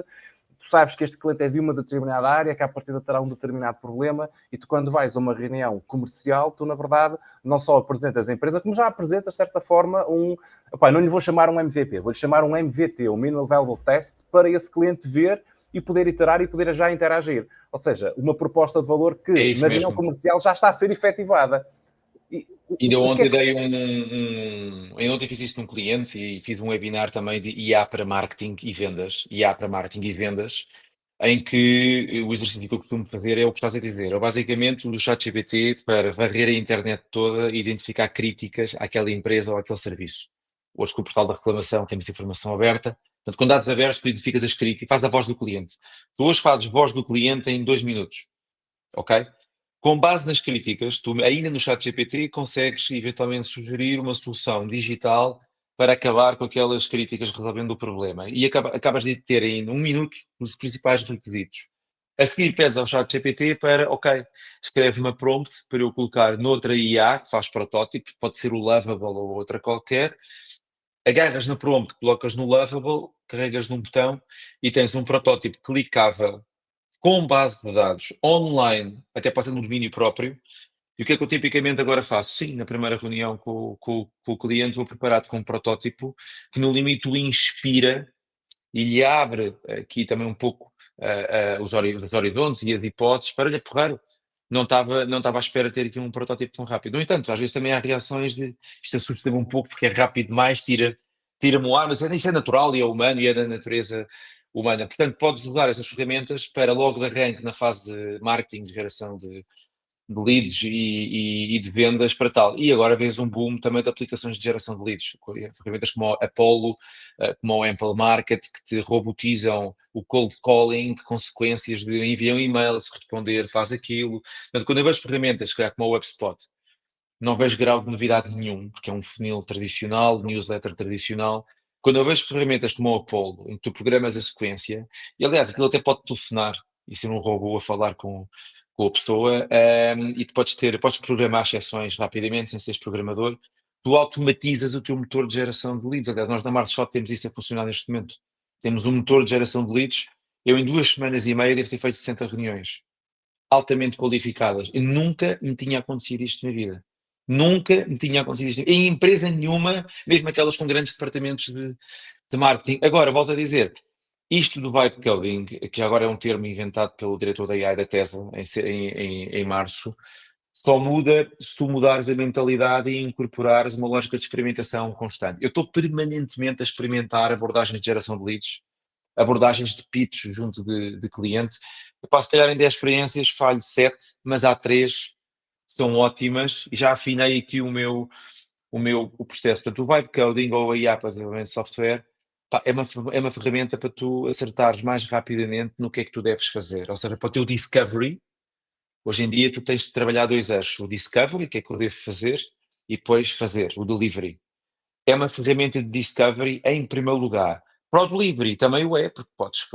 Speaker 2: tu sabes que este cliente é de uma determinada área, que à partida terá um determinado problema, e tu, quando vais a uma reunião comercial, tu, na verdade, não só apresentas a empresa, como já apresentas, de certa forma, não lhe vou chamar um MVP, vou-lhe chamar um MVT, um Minimal Viable Test, para esse cliente ver e poder iterar e poder já interagir. Ou seja, uma proposta de valor que,
Speaker 3: É isso
Speaker 2: na reunião
Speaker 3: mesmo.
Speaker 2: comercial, já está a ser efetivada.
Speaker 3: Ainda
Speaker 2: O que é
Speaker 3: ontem
Speaker 2: que...
Speaker 3: dei eu ontem fiz isso num cliente e fiz um webinar também de IA para marketing e vendas. IA para marketing e vendas, em que o exercício que eu costumo fazer é o que estás a dizer. Eu basicamente o ChatGPT para varrer a internet toda e identificar críticas àquela empresa ou àquele serviço. Hoje com o portal da reclamação temos informação aberta. Portanto, com dados abertos, tu identificas as críticas e faz a voz do cliente. Tu hoje fazes voz do cliente em 2 minutos, ok? Com base nas críticas, tu ainda no ChatGPT consegues eventualmente sugerir uma solução digital para acabar com aquelas críticas resolvendo o problema. E acabas de ter em 1 minuto os principais requisitos. A seguir pedes ao ChatGPT para, ok, escreve uma prompt para eu colocar noutra IA que faz protótipo, pode ser o Lovable ou outra qualquer. Agarras na prompt, colocas no Lovable, carregas num botão e tens um protótipo clicável com base de dados online, até pode ser no domínio próprio. E o que é que eu tipicamente agora faço? Sim, na primeira reunião com o cliente, vou preparado com um protótipo que no limite o inspira e lhe abre aqui também um pouco os horizontes e as hipóteses para lhe porrar. Não estava à espera de ter aqui um protótipo tão rápido. No entanto, às vezes também há reações de isto assusta-me um pouco porque é rápido demais, tira-me o ar, mas isso é natural e é humano e é da natureza humana. Portanto, podes usar essas ferramentas para logo de arranque na fase de marketing, de geração de leads e de vendas para tal. E agora vês um boom também de aplicações de geração de leads, ferramentas como a Apollo, como o Ample Market, que te robotizam o cold calling, consequências de enviar um e-mail, se responder, faz aquilo. Portanto, quando eu vejo ferramentas, como o HubSpot, não vejo grau de novidade nenhum, porque é um funil tradicional, newsletter tradicional. Quando eu vejo ferramentas como o Apollo, em que tu programas a sequência, e aliás, aquilo até pode telefonar e ser um robô a falar com a pessoa, e tu podes programar exceções rapidamente, sem seres programador, tu automatizas o teu motor de geração de leads. Aliás, nós na MarShot temos isso a funcionar neste momento. Temos um motor de geração de leads. Eu, em 2 semanas e meia, devo ter feito 60 reuniões altamente qualificadas. Eu nunca me tinha acontecido isto na vida. Nunca me tinha acontecido isto. Em empresa nenhuma, mesmo aquelas com grandes departamentos de marketing. Agora, volto a dizer, isto do vibe coding, que agora é um termo inventado pelo diretor da AI da Tesla em março, só muda se tu mudares a mentalidade e incorporares uma lógica de experimentação constante. Eu estou permanentemente a experimentar abordagens de geração de leads, abordagens de pitch junto de cliente, Epá, se calhar em 10 experiências falho 7, mas há 3 que são ótimas e já afinei aqui o processo. Portanto, o Vibe Coding ou a IA para desenvolvimento de software, pá, é uma ferramenta para tu acertares mais rapidamente no que é que tu deves fazer. Ou seja, para o teu discovery, hoje em dia tu tens de trabalhar 2 eixos. O discovery, o que é que eu devo fazer, e depois fazer o delivery. É uma ferramenta de discovery em primeiro lugar. Para o delivery também o é, porque podes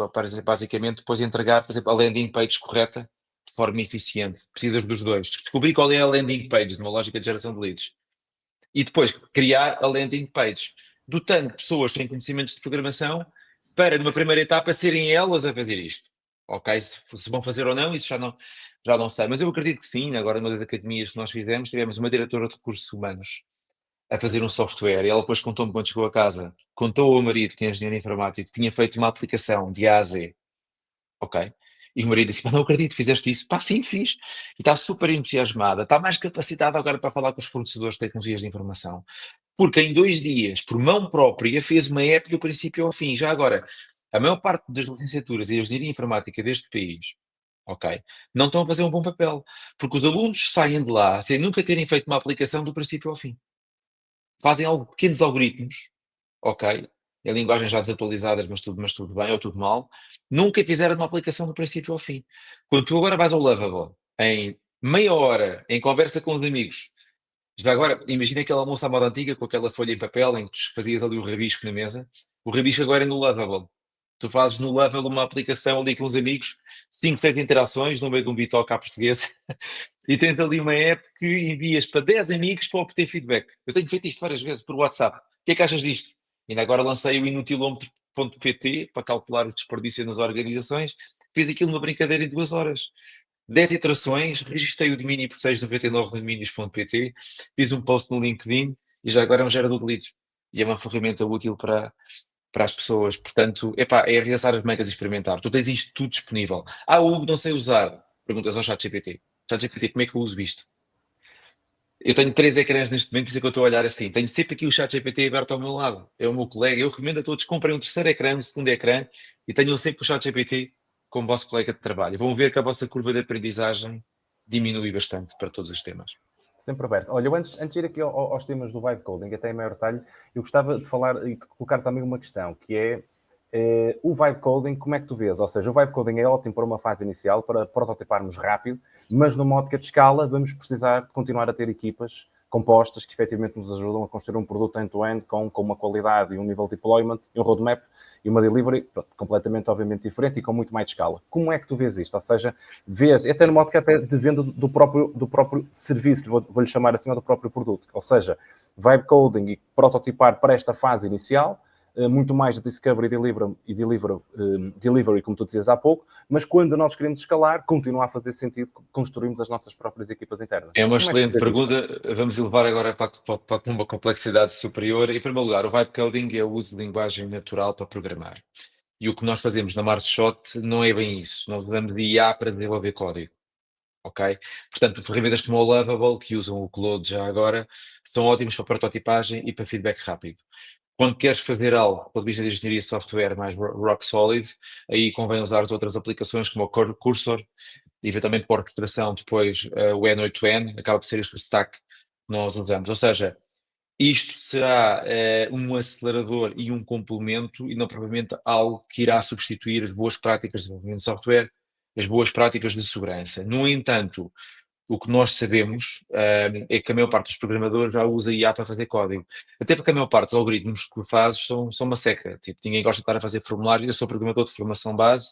Speaker 3: basicamente depois entregar, por exemplo, a landing page correta de forma eficiente. Precisas dos dois. Descobrir qual é a landing page numa lógica de geração de leads. E depois criar a landing page, dotando pessoas sem conhecimentos de programação para, numa primeira etapa, serem elas a fazer isto. Ok? Se vão fazer ou não, isso já não sei. Mas eu acredito que sim. Agora, numa das academias que nós fizemos, tivemos uma diretora de recursos humanos a fazer um software e ela depois contou-me quando chegou a casa, contou ao marido, que é engenheiro informático, que tinha feito uma aplicação de A a Z, ok? E o marido disse, não acredito, fizeste isso. Pá, sim, fiz. E está super entusiasmada, está mais capacitada agora para falar com os fornecedores de tecnologias de informação. Porque em 2 dias, por mão própria, fez uma app do princípio ao fim. Já agora, a maior parte das licenciaturas e engenharia informática deste país, ok, não estão a fazer um bom papel. Porque os alunos saem de lá sem nunca terem feito uma aplicação do princípio ao fim. Fazem pequenos algoritmos, ok? Em linguagens já desatualizadas, mas tudo bem ou tudo mal. Nunca fizeram uma aplicação do princípio ao fim. Quando tu agora vais ao Lovable, em meia hora, em conversa com os amigos, já agora, imagina aquele almoço à moda antiga com aquela folha em papel em que tu fazias ali o rabisco na mesa. O rabisco agora é no Lovable. Tu fazes no Lovable uma aplicação ali com os amigos, 5, 6 interações no meio de um bitoque à portuguesa. E tens ali uma app que envias para 10 amigos para obter feedback. Eu tenho feito isto várias vezes por WhatsApp. O que é que achas disto? Ainda agora lancei o inutilómetro.pt para calcular o desperdício nas organizações. Fiz aquilo numa brincadeira em 2 horas. 10 iterações, registrei o domínio por 6,99 no domínios.pt, fiz um post no LinkedIn e já agora é um gerador de leads. E é uma ferramenta útil para as pessoas. Portanto, epá, é arregaçar as mangas e experimentar. Tu tens isto tudo disponível. Hugo, não sei usar. Perguntas ao ChatGPT. ChatGPT, como é que eu uso isto? Eu tenho 3 ecrãs neste momento, por isso é que eu estou a olhar assim. Tenho sempre aqui o ChatGPT aberto ao meu lado. É o meu colega. Eu recomendo a todos que comprem um terceiro ecrã, um segundo ecrã e tenham sempre o ChatGPT como vosso colega de trabalho. Vão ver que a vossa curva de aprendizagem diminui bastante para todos os temas.
Speaker 2: Sempre aberto. Olha, eu antes de ir aqui aos temas do vibe coding, até em maior detalhe, eu gostava de falar e de colocar também uma questão, que é o vibe coding, como é que tu vês? Ou seja, o vibe coding é ótimo para uma fase inicial, para prototiparmos rápido, mas numa ótica de escala vamos precisar de continuar a ter equipas compostas que efetivamente nos ajudam a construir um produto end-to-end com uma qualidade e um nível de deployment e um roadmap e uma delivery completamente, obviamente, diferente e com muito mais escala. Como é que tu vês isto? Ou seja, vês, até numa ótica até de venda do próprio serviço, vou-lhe chamar assim, ou do próprio produto. Ou seja, vibe coding e prototipar para esta fase inicial, muito mais de discovery e delivery, como tu dizias há pouco, mas quando nós queremos escalar, continua a fazer sentido construirmos as nossas próprias equipas internas.
Speaker 3: É uma
Speaker 2: Como
Speaker 3: excelente
Speaker 2: que
Speaker 3: pergunta. Vamos elevar agora para uma complexidade superior. Em primeiro lugar, o vibe coding é o uso de linguagem natural para programar. E o que nós fazemos na MarsShot não é bem isso. Nós usamos IA para desenvolver código. Ok? Portanto, ferramentas como o Lovable, que usam o Claude já agora, são ótimos para prototipagem e para feedback rápido. Quando queres fazer algo, do ponto de vista de engenharia de software mais rock solid, aí convém usar as outras aplicações como o Cursor, e eventualmente por orquestração depois o N8N, acaba por ser este o stack que nós usamos. Ou seja, isto será um acelerador e um complemento e não propriamente algo que irá substituir as boas práticas de desenvolvimento de software, as boas práticas de segurança. No entanto, o que nós sabemos é que a maior parte dos programadores já usa IA para fazer código. Até porque a maior parte dos algoritmos que fazes são uma seca. Tipo, ninguém gosta de estar a fazer formulário. Eu sou programador de formação base.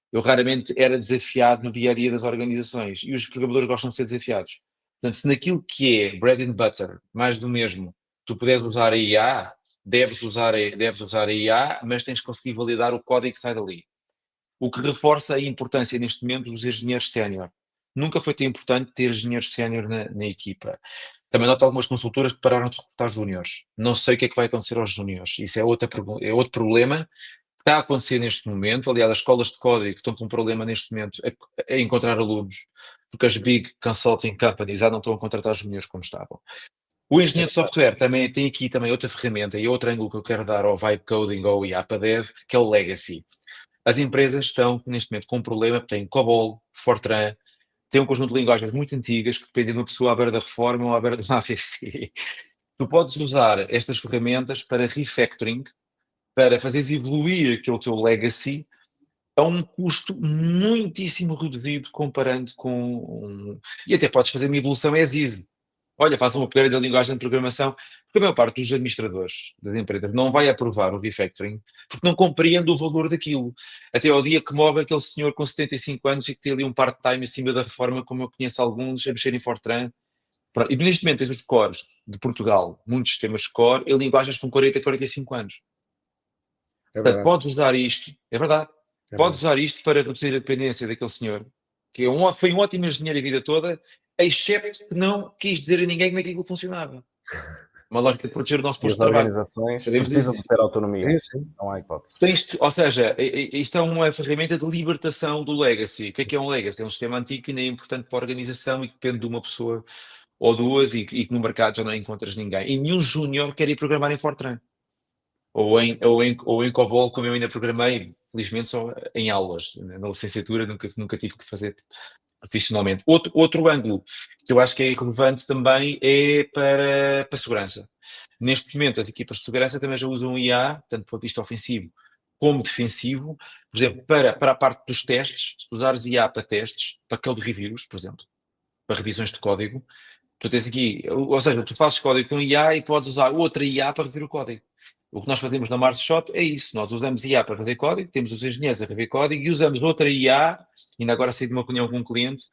Speaker 3: Eu raramente era desafiado no dia-a-dia das organizações. E os programadores gostam de ser desafiados. Portanto, se naquilo que é bread and butter, mais do mesmo, tu puderes usar a IA, deves usar a IA, mas tens que conseguir validar o código que sai dali. O que reforça a importância neste momento dos engenheiros sénior. Nunca foi tão importante ter engenheiros sénior na equipa. Também noto algumas consultoras que pararam de recrutar júniores. Não sei o que é que vai acontecer aos júniores. Isso é outro problema que está a acontecer neste momento. Aliás, as escolas de código estão com um problema neste momento a encontrar alunos, porque as big consulting companies já não estão a contratar júniores como estavam. O engenheiro de software também tem aqui também outra ferramenta e outro ângulo que eu quero dar ao vibe coding ou IA para dev, que é o legacy. As empresas estão, neste momento, com um problema, têm COBOL, Fortran, têm um conjunto de linguagens muito antigas que dependem de uma pessoa à beira da reforma ou à beira de uma AVC. Tu podes usar estas ferramentas para refactoring, para fazeres evoluir aquele teu legacy a um custo muitíssimo reduzido comparando com... E até podes fazer uma evolução as is. Olha, faz um upgrade da linguagem de programação, porque a maior parte dos administradores das empresas não vai aprovar o refactoring porque não compreende o valor daquilo. Até ao dia que move aquele senhor com 75 anos e que tem ali um part-time acima da reforma, como eu conheço alguns, a mexer em Fortran. E neste momento tens os cores de Portugal, muitos sistemas core, e linguagens com 40 a 45 anos.
Speaker 1: É
Speaker 3: Portanto,
Speaker 1: verdade.
Speaker 3: podes usar isto, é verdade,
Speaker 1: É
Speaker 3: podes
Speaker 1: verdade.
Speaker 3: usar isto para reduzir a dependência daquele senhor, que foi um ótimo engenheiro a vida toda, excepto que não quis dizer a ninguém como é que aquilo funcionava. Uma lógica de proteger o nosso
Speaker 2: E
Speaker 3: posto
Speaker 2: as
Speaker 3: de trabalho.
Speaker 2: organizações
Speaker 3: Sabemos
Speaker 2: precisam
Speaker 3: disso.
Speaker 2: de ter autonomia.
Speaker 1: Sim, sim.
Speaker 2: Não há hipótese.
Speaker 3: Ou seja, isto é uma ferramenta de libertação do legacy. O que é um legacy? É um sistema antigo que ainda é importante para a organização e que depende de uma pessoa ou duas e que no mercado já não encontras ninguém. E nenhum júnior quer ir programar em Fortran. Ou em COBOL, como eu ainda programei, felizmente só em aulas. Na licenciatura nunca tive que fazer profissionalmente. Outro ângulo que eu acho que é relevante também é para segurança. Neste momento, as equipas de segurança também já usam IA, tanto do ponto de vista ofensivo como defensivo. Por exemplo, para a parte dos testes, se tu usares IA para testes, para code reviews, por exemplo, para revisões de código, tu tens aqui, ou seja, tu fazes código com IA e podes usar outra IA para rever o código. O que nós fazemos na MarsShot é isso, nós usamos IA para fazer código, temos os engenheiros a rever código e usamos outra IA, ainda agora saí de uma reunião com um cliente,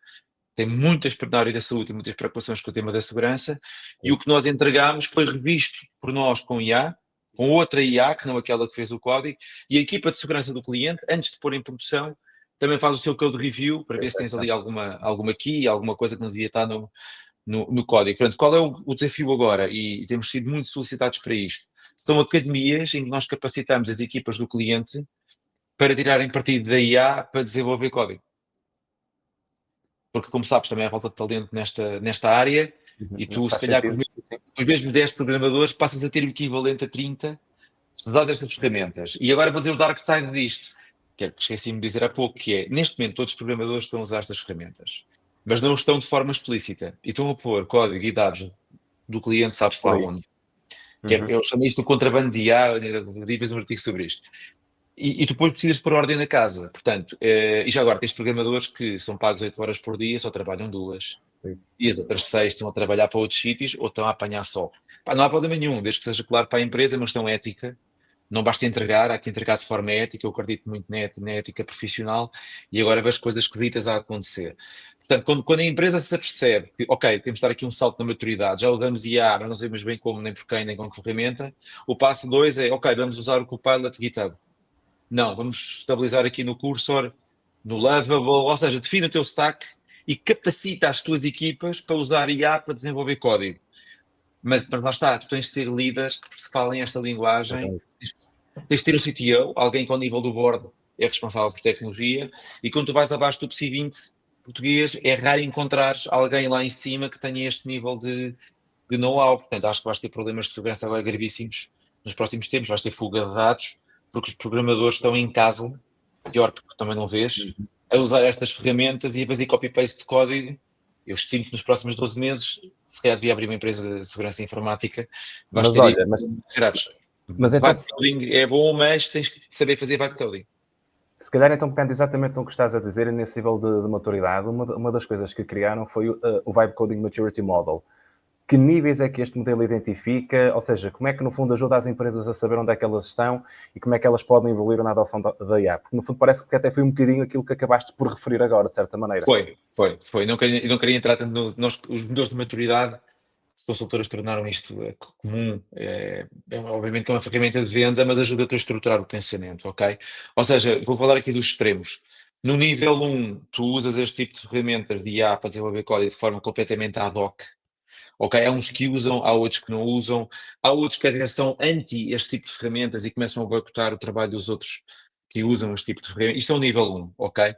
Speaker 3: tem muitas, na área da saúde, e muitas preocupações com o tema da segurança, e o que nós entregamos foi revisto por nós com IA, com outra IA, que não aquela que fez o código, e a equipa de segurança do cliente, antes de pôr em produção, também faz o seu code review, para ver se tens ali alguma key, alguma coisa que não devia estar no código. Portanto, qual é o desafio agora? E temos sido muito solicitados para isto. São academias em que nós capacitamos as equipas do cliente para tirarem partido da IA para desenvolver código. Porque, como sabes, também há falta de talento nesta área, e tu, se
Speaker 2: Faz
Speaker 3: calhar,
Speaker 2: sentido.
Speaker 3: com os mesmos 10 programadores, passas a ter o equivalente a 30 se dás estas ferramentas. E agora vou dizer o dark side disto, que é que esqueci-me de dizer há pouco, que é, neste momento, todos os programadores estão a usar estas ferramentas, mas não estão de forma explícita, e estão a pôr código e dados do cliente, sabe-se lá onde. Eu chamei isto de contrabando de IA, fiz um artigo sobre isto. E tu depois precisas pôr ordem na casa. Portanto, e já agora tens programadores que são pagos 8 horas por dia, só trabalham 2.
Speaker 2: Sim.
Speaker 3: E as outras 6 estão a trabalhar para outros sítios ou estão a apanhar sol. Pá, não há problema nenhum, desde que seja claro para a empresa, uma questão ética. Não basta entregar, há que entregar de forma ética. Eu acredito muito na ética profissional e agora vejo coisas esquisitas a acontecer. Portanto, quando a empresa se apercebe que, ok, temos de dar aqui um salto na maturidade, já usamos IA, mas não sabemos bem como, nem por quem, nem com que ferramenta, o passo 2 é, ok, vamos usar o Copilot GitHub. Não, vamos estabilizar aqui no Cursor, no Lovable, ou seja, define o teu stack e capacita as tuas equipas para usar IA para desenvolver código. Mas lá está, tu tens de ter líderes que se falem esta linguagem, tens de ter o CTO, alguém com o nível do board é responsável por tecnologia, e quando tu vais abaixo do PSI 20 português, é raro encontrares alguém lá em cima que tenha este nível de know-how. Portanto, acho que vais ter problemas de segurança agora gravíssimos nos próximos tempos, vais ter fuga de dados, porque os programadores estão em casa, pior porque também não vês, a usar estas ferramentas e a fazer copy-paste de código. Eu estimo que nos próximos 12 meses, se calhar devia abrir uma empresa de segurança informática, vais ter gerados.
Speaker 2: Mas então,
Speaker 3: vibe coding é bom, mas tens que saber fazer vibe coding.
Speaker 2: Se calhar então pegando exatamente no que estás a dizer, nesse nível de maturidade, uma das coisas que criaram foi o Vibe Coding Maturity Model. Que níveis é que este modelo identifica? Ou seja, como é que no fundo ajuda as empresas a saber onde é que elas estão e como é que elas podem evoluir na adoção da IA? Porque no fundo parece que até foi um bocadinho aquilo que acabaste por referir agora, de certa maneira.
Speaker 3: Foi. Não queria entrar tanto os modelos de maturidade. As consultoras tornaram isto comum. Obviamente que é uma ferramenta de venda, mas ajuda-te a estruturar o pensamento, ok? Ou seja, vou falar aqui dos extremos. No nível 1, tu usas este tipo de ferramentas de IA para desenvolver código de forma completamente ad hoc. Ok, há uns que usam, há outros que não usam, há outros que até são anti este tipo de ferramentas e começam a boicotar o trabalho dos outros que usam este tipo de ferramentas. Isto é o nível 1, ok?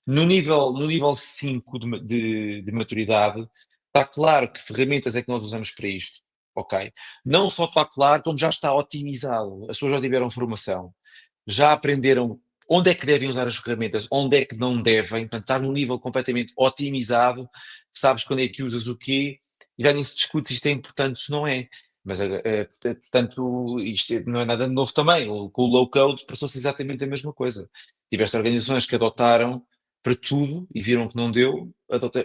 Speaker 3: No nível 5 de maturidade, está claro que ferramentas é que nós usamos para isto, ok? Não só está claro, como já está otimizado. As pessoas já tiveram formação, já aprenderam onde é que devem usar as ferramentas, onde é que não devem, portanto, estar num nível completamente otimizado, sabes quando é que usas o quê, e já nem se discute se isto é importante, se não é. Mas, portanto, isto não é nada de novo também. Com o low-code passou-se exatamente a mesma coisa. Tiveste organizações que adotaram para tudo e viram que não deu,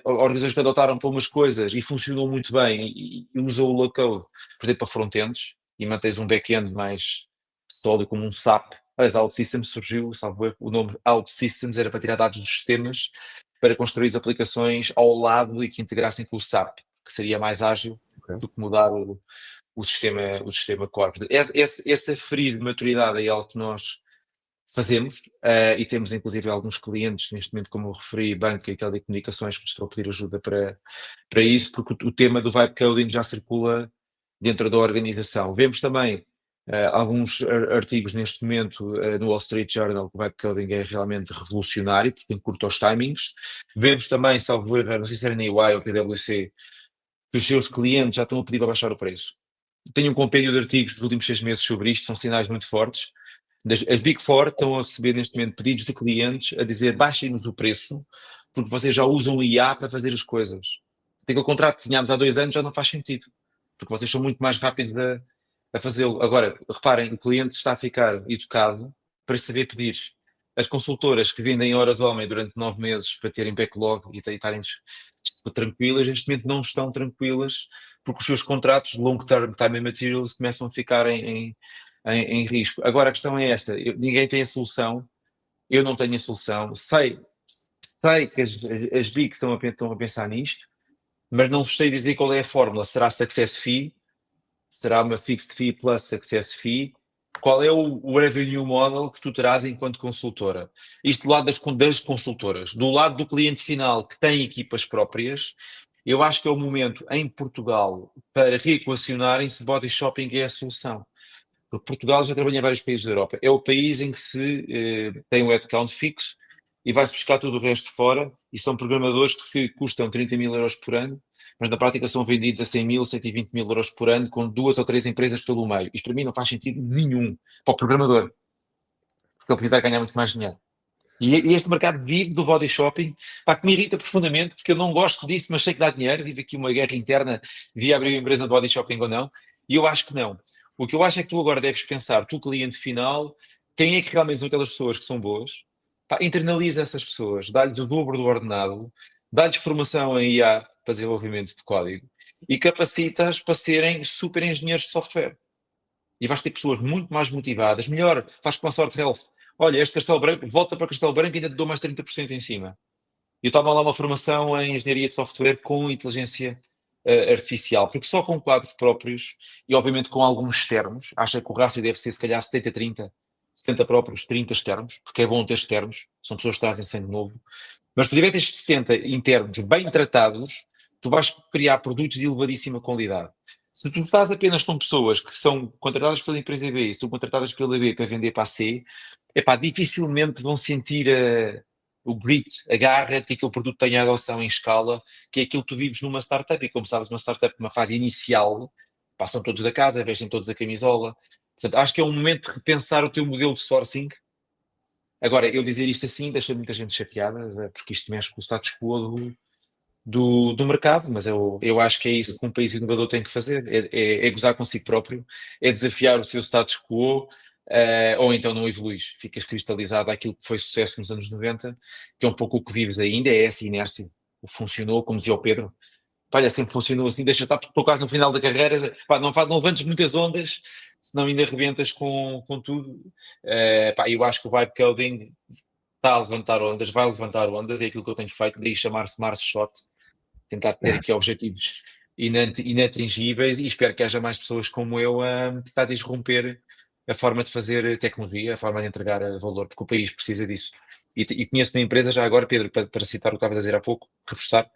Speaker 3: organizações que adotaram para umas coisas e funcionou muito bem e usou o low-code, por exemplo, para front-ends, e mantens um back-end mais sólido como um SAP. Aliás, a OutSystems surgiu, salvo erro, o nome OutSystems era para tirar dados dos sistemas para construir as aplicações ao lado e que integrassem com o SAP, que seria mais ágil do que mudar o sistema core. Esse aferir de maturidade é algo que nós fazemos e temos inclusive alguns clientes neste momento, como eu referi, banca e telecomunicações, que nos estão a pedir ajuda para isso, porque o tema do vibe coding já circula dentro da organização. Vemos também alguns artigos neste momento no Wall Street Journal que o vibe coding é realmente revolucionário, porque encurta os timings. Vemos também, salvo erro, não sei se era na EY ou PwC, que os seus clientes já estão a pedir para baixar o preço. Tenho um compêndio de artigos dos últimos 6 meses sobre isto, são sinais muito fortes. As Big Four estão a receber neste momento pedidos de clientes a dizer baixem-nos o preço, porque vocês já usam o IA para fazer as coisas. Aquele contrato que desenhámos há 2 anos já não faz sentido, porque vocês são muito mais rápidos a fazê-lo. Agora, reparem, o cliente está a ficar educado para saber pedir. As consultoras que vendem horas homem durante 9 meses para terem backlog e estarem tranquilas, neste momento não estão tranquilas, porque os seus contratos de long term time and materials começam a ficar em risco. Agora a questão é esta, ninguém tem a solução, eu não tenho a solução, sei que as Big estão a pensar nisto, mas não sei dizer qual é a fórmula. Será success fee? Será uma fixed fee plus success fee? Qual é o revenue model que tu terás enquanto consultora? Isto do lado das consultoras. Do lado do cliente final que tem equipas próprias, eu acho que é o momento em Portugal para reequacionarem se body shopping é a solução. Porque Portugal já trabalha em vários países da Europa. É o país em que se tem um headcount fixo e vai-se buscar tudo o resto fora, e são programadores que custam 30 mil euros por ano, mas na prática são vendidos a 100 mil, 120 mil euros por ano, com 2 ou 3 empresas pelo meio. Isto para mim não faz sentido nenhum para o programador, porque ele podia ganhar muito mais dinheiro. E este mercado vive do body shopping, pá, que me irrita profundamente, porque eu não gosto disso, mas sei que dá dinheiro, vive aqui uma guerra interna, devia abrir uma empresa de body shopping ou não, e eu acho que não. O que eu acho é que tu agora deves pensar, tu cliente final, quem é que realmente são aquelas pessoas que são boas, pá, internaliza essas pessoas, dá-lhes o dobro do ordenado, dá-lhes formação em IA para desenvolvimento de código e capacitas para serem super engenheiros de software. E vais ter pessoas muito mais motivadas, melhor, faz com a Sorte Health. Olha, este Castelo Branco, volta para Castelo Branco e ainda te dou mais 30% em cima. Eu estava lá uma formação em engenharia de software com inteligência artificial, porque só com quadros próprios e obviamente com alguns externos, acha que o rácio deve ser se calhar 70-30, 70 próprios, 30 externos, porque é bom ter externos, são pessoas que trazem sangue novo, mas se tu tiveres 70 internos bem tratados, tu vais criar produtos de elevadíssima qualidade. Se tu estás apenas com pessoas que são contratadas pela empresa B e são contratadas pela B para vender para a C, epá, dificilmente vão sentir o grit, a garra de que aquele produto tenha adoção em escala, que é aquilo que tu vives numa startup. E como sabes, uma startup numa fase inicial, passam todos da casa, vestem todos a camisola. Portanto, acho que é um momento de repensar o teu modelo de sourcing. Agora, eu dizer isto assim deixa muita gente chateada, porque isto mexe com o status quo do mercado, mas eu acho que é isso que um país inovador tem que fazer, é gozar consigo próprio, é desafiar o seu status quo, ou então não evoluís, ficas cristalizado àquilo que foi sucesso nos anos 90, que é um pouco o que vives ainda, é essa inércia. O funcionou, como dizia o Pedro, pá, olha, sempre funcionou assim, deixa estar, por quase no final da carreira, pá, não levantes muitas ondas, senão ainda arrebentas com tudo. Pá, eu acho que o vibe coding está a levantar ondas, vai levantar ondas, é aquilo que eu tenho feito, daí chamar-se Mars Shot, tentar ter aqui objetivos inatingíveis, e espero que haja mais pessoas como eu a tentar desromper a forma de fazer tecnologia, a forma de entregar valor, porque o país precisa disso. E conheço uma empresa, já agora, Pedro, para citar o que estavas a dizer há pouco, reforçar,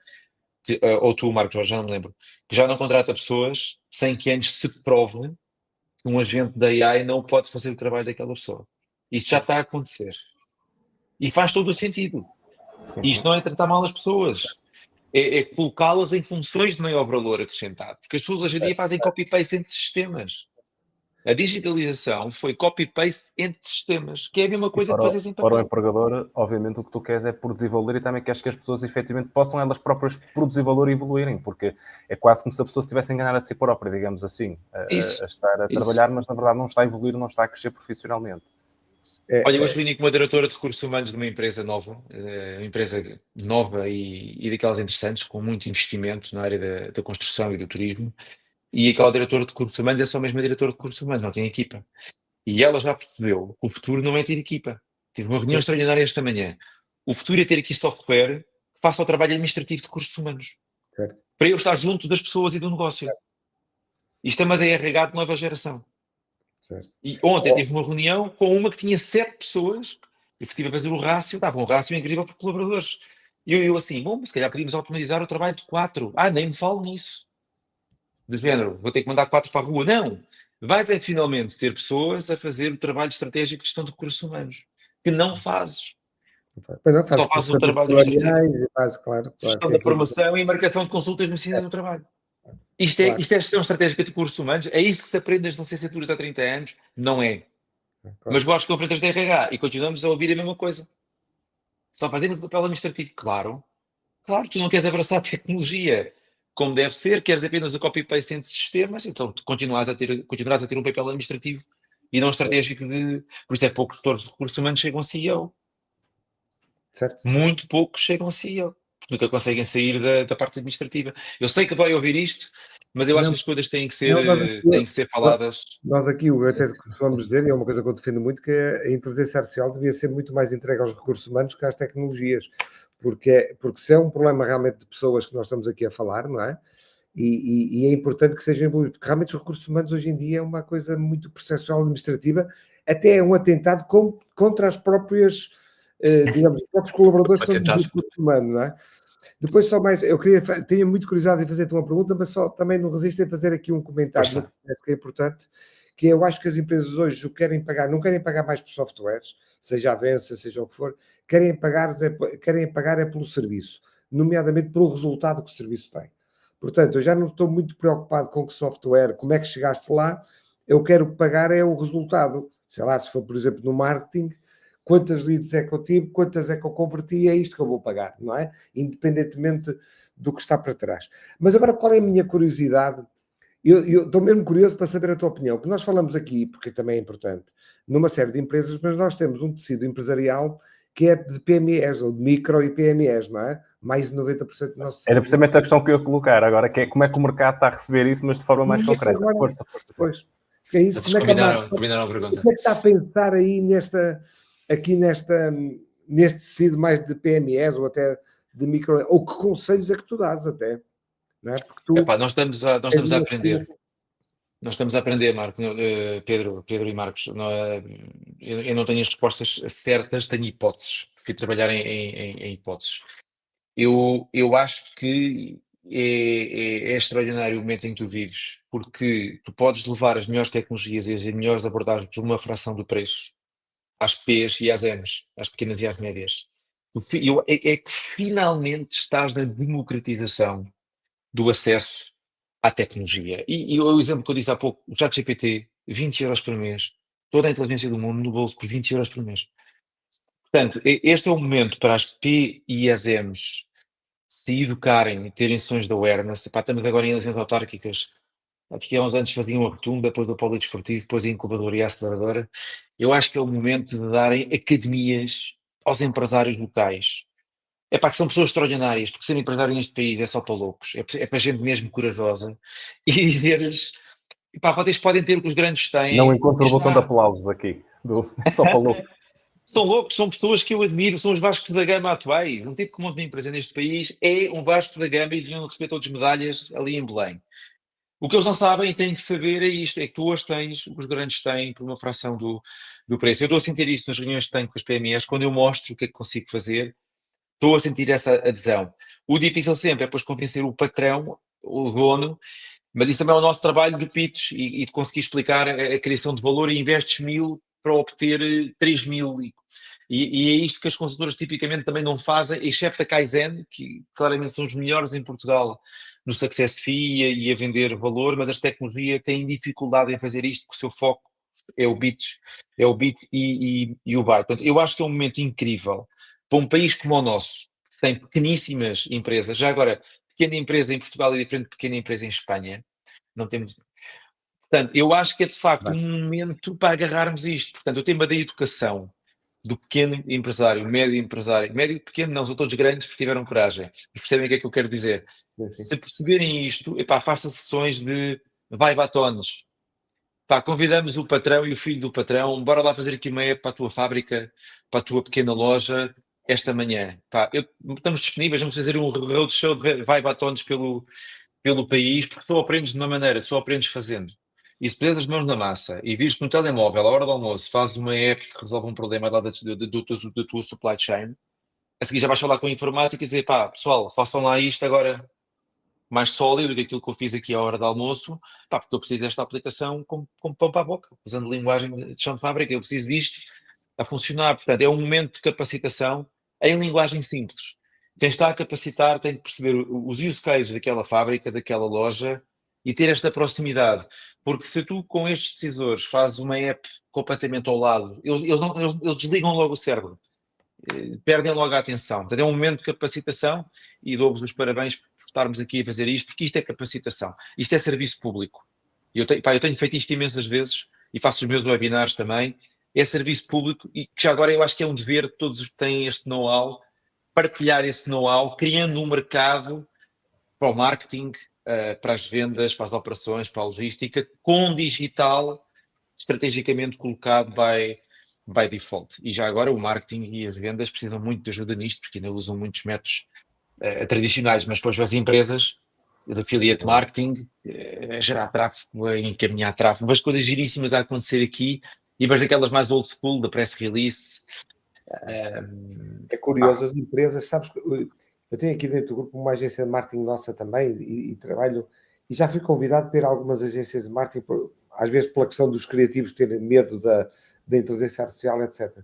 Speaker 3: ou tu, Marcos, já não me lembro, que já não contrata pessoas sem que antes se prove que um agente da AI não pode fazer o trabalho daquela pessoa. Isso já está a acontecer. E faz todo o sentido. E isto não é tratar mal as pessoas. É colocá-las em funções de maior valor acrescentado. Porque as pessoas hoje em dia fazem copy-paste entre sistemas. A digitalização foi copy-paste entre sistemas, que é a mesma coisa que
Speaker 2: Para
Speaker 3: fazer em
Speaker 2: para o
Speaker 3: papel.
Speaker 2: empregador, obviamente, o que tu queres é produzir valor e também queres que as pessoas efetivamente possam elas próprias produzir valor e evoluírem, porque é quase como se a pessoa se estivesse a enganar a si própria, digamos assim,
Speaker 3: Isso,
Speaker 2: a estar a
Speaker 3: isso.
Speaker 2: trabalhar, mas na verdade não está a evoluir, não está a crescer profissionalmente.
Speaker 3: Olha, eu hoje
Speaker 1: É,
Speaker 3: reuni com uma diretora de recursos humanos de uma empresa nova, uma empresa nova e daquelas interessantes, com muito investimento na área da construção e do turismo, e aquela diretora de recursos humanos é só mesmo a diretora de recursos humanos, não tem equipa. E ela já percebeu que o futuro não é ter equipa. Tive uma reunião
Speaker 1: sim,
Speaker 3: extraordinária esta manhã. O futuro é ter aqui software que faça o trabalho administrativo de recursos humanos,
Speaker 1: certo,
Speaker 3: para eu estar junto das pessoas e do negócio. Isto é uma DRH de nova geração.
Speaker 1: certo.
Speaker 3: E ontem tive uma reunião com uma que tinha 7 pessoas, e estive a fazer o rácio, dava um rácio incrível por colaboradores. E eu assim, bom, se calhar podíamos automatizar o trabalho de 4. Ah, nem me falo nisso. Do género, vou ter que mandar 4 para a rua. Não! Vais é finalmente ter pessoas a fazer o trabalho estratégico de gestão de recursos humanos, que não fazes.
Speaker 1: Pois não, faz
Speaker 3: Só fazes o
Speaker 1: processamentos
Speaker 3: trabalho administrativo,
Speaker 1: salariais e faz, claro, claro
Speaker 3: gestão
Speaker 1: que é
Speaker 3: da
Speaker 1: aquilo.
Speaker 3: formação e marcação de consultas no ensino do trabalho.
Speaker 1: Claro,
Speaker 3: Isto é gestão estratégica de recursos humanos? É isto que se aprende nas licenciaturas há 30 anos? Não é. Mas
Speaker 1: claro.
Speaker 3: vou às conferências da RH e continuamos a ouvir a mesma coisa. Só fazemos o papel administrativo. Claro, claro, tu não queres abraçar a tecnologia como deve ser, queres apenas o copy-paste entre sistemas, então tu continuarás a ter um papel administrativo e não estratégico de. Por isso é que poucos gestores de recursos humanos chegam a CEO.
Speaker 1: Certo, certo.
Speaker 3: Muito poucos chegam a CEO, porque nunca conseguem sair da parte administrativa. Eu sei que vai ouvir isto, mas eu acho
Speaker 1: Não,
Speaker 3: que as coisas
Speaker 1: não,
Speaker 3: têm que ser faladas.
Speaker 1: nós aqui, até costumamos dizer, e é uma coisa que eu defendo muito, que a inteligência artificial devia ser muito mais entregue aos recursos humanos que às tecnologias, porque se é um problema realmente de pessoas que nós estamos aqui a falar, não é? E é importante que sejam envolvidos, porque realmente os recursos humanos hoje em dia é uma coisa muito processual administrativa, até é um atentado contra as próprias, digamos, os próprios colaboradores que
Speaker 3: Para
Speaker 1: estão no
Speaker 3: tentar.
Speaker 1: recurso humano, não é? Depois só mais, eu queria, tinha muito curiosidade em fazer-te uma pergunta, mas só também não resisto em fazer aqui um comentário,
Speaker 3: Força.
Speaker 1: no que parece que é importante, que eu acho que as empresas hoje o querem pagar, não querem pagar mais por softwares, seja a Avança, seja o que for, querem pagar é pelo serviço, nomeadamente pelo resultado que o serviço tem. Portanto, eu já não estou muito preocupado com que software, como é que chegaste lá, eu quero pagar é o resultado. Sei lá, se for, por exemplo, no marketing, quantas leads é que eu tive, quantas é que eu converti, é isto que eu vou pagar, não é? Independentemente do que está para trás. Mas agora, qual é a minha curiosidade? Eu estou mesmo curioso para saber a tua opinião, porque nós falamos aqui, porque também é importante, numa série de empresas, mas nós temos um tecido empresarial que é de PMEs, ou de micro e PMEs, não é? Mais de 90% do nosso
Speaker 2: Era
Speaker 1: tecido.
Speaker 2: precisamente a questão que eu ia colocar agora, que é como é que o mercado está a receber isso, mas de forma mais
Speaker 1: E
Speaker 2: concreta.
Speaker 1: agora,
Speaker 2: Força, força, Pedro.
Speaker 1: pois, é isso,
Speaker 3: Vocês
Speaker 1: como é que a Marcia,
Speaker 3: combinaram a
Speaker 1: o
Speaker 3: pergunta.
Speaker 1: que é que está a pensar aí neste tecido mais de PMEs ou até de micro, ou que conselhos é que tu dás até, não é? Porque tu
Speaker 3: Epá, nós
Speaker 1: és
Speaker 3: estamos a
Speaker 1: uma
Speaker 3: aprender.
Speaker 1: experiência.
Speaker 3: Nós estamos a aprender, Marco, Pedro e Marcos. Eu não tenho as respostas certas, tenho hipóteses. Fui trabalhar em hipóteses. Eu acho que é extraordinário o momento em que tu vives, porque tu podes levar as melhores tecnologias e as melhores abordagens por uma fração do preço às P's e às M's, às pequenas e às médias. É que finalmente estás na democratização do acesso à tecnologia. E o exemplo que eu disse há pouco, o ChatGPT, 20 euros por mês, toda a inteligência do mundo no bolso por 20 euros por mês. Portanto, este é o momento para as P e as M's se educarem e terem sessões de awareness. Epá, estamos agora em eleições autárquicas. Aqui há uns anos faziam a rotunda, depois do polidesportivo, depois a incubadora e a aceleradora. Eu acho que é o momento de darem academias aos empresários locais. É pá, que são pessoas extraordinárias, porque ser empresário neste país é só para loucos, é para gente mesmo corajosa, e dizer-lhes, pá, vocês podem ter o que os grandes
Speaker 2: Não
Speaker 3: têm,
Speaker 2: encontro o botão de
Speaker 3: já.
Speaker 2: aplausos aqui. Só para louco.
Speaker 3: São loucos, são pessoas que eu admiro, são os Vascos da Gama atuais. Um tipo que monta uma empresa neste país é um Vasco da Gama e deviam receber todas as medalhas ali em Belém. O que eles não sabem e têm que saber é isto, é que tu hoje tens, os grandes têm por uma fração do preço. Eu estou a sentir isso nas reuniões que tenho com as PMEs, quando eu mostro o que é que consigo fazer, estou a sentir essa adesão. O difícil sempre é depois convencer o patrão, o dono, mas isso também é o nosso trabalho de pitch e de conseguir explicar a criação de valor e investes 1000 para obter 3000. E é isto que as consultoras tipicamente também não fazem, excepto a Kaizen, que claramente são os melhores em Portugal no success fee e a vender valor, mas as tecnologias têm dificuldade em fazer isto, porque o seu foco é o bit e o byte. Portanto, eu acho que é um momento incrível para um país como o nosso, que tem pequeníssimas empresas. Já agora, pequena empresa em Portugal é diferente de pequena empresa em Espanha. Não temos. Portanto, eu acho que é de facto um momento para agarrarmos isto. Portanto, o tema da educação do pequeno empresário, médio e pequeno não, são todos grandes porque tiveram coragem. E percebem o que é que eu quero dizer?
Speaker 1: Sim.
Speaker 3: Se perceberem isto, epá, faça sessões de vai batones. Pá, convidamos o patrão e o filho do patrão, bora lá fazer aqui uma app para a tua fábrica, para a tua pequena loja, esta manhã. Pá, estamos disponíveis, vamos fazer um roadshow de vai batones pelo país, porque só aprendes de uma maneira, só aprendes fazendo. E se puseres as mãos na massa e vires que no telemóvel, à hora do almoço, fazes uma app que resolve um problema lá da tua supply chain, a seguir já vais falar com a informática e dizer, pá, pessoal, façam lá isto agora mais sólido do que aquilo que eu fiz aqui à hora do almoço, pá, porque eu preciso desta aplicação com pão para a boca, usando linguagem de chão de fábrica, eu preciso disto a funcionar. Portanto, é um momento de capacitação em linguagem simples. Quem está a capacitar tem de perceber os use cases daquela fábrica, daquela loja e ter esta proximidade. Porque se tu, com estes decisores, fazes uma app completamente ao lado, eles desligam logo o cérebro, perdem logo a atenção. Portanto, é um momento de capacitação e dou-vos os parabéns por estarmos aqui a fazer isto, porque isto é capacitação, isto é serviço público. Eu tenho feito isto imensas vezes e faço os meus webinars também. É serviço público e que já agora eu acho que é um dever de todos os que têm este know-how, partilhar esse know-how, criando um mercado para o marketing, para as vendas, para as operações, para a logística, com digital estrategicamente colocado by default. E já agora o marketing e as vendas precisam muito de ajuda nisto, porque ainda usam muitos métodos tradicionais, mas depois as empresas de affiliate marketing, a gerar tráfego, a encaminhar tráfego, vejo coisas giríssimas a acontecer aqui e vejo aquelas mais old school, da press release.
Speaker 1: É curioso, as empresas, sabes que eu tenho aqui dentro do grupo uma agência de marketing nossa também e trabalho, e já fui convidado para ir a algumas agências de marketing, às vezes pela questão dos criativos terem medo da inteligência artificial, etc.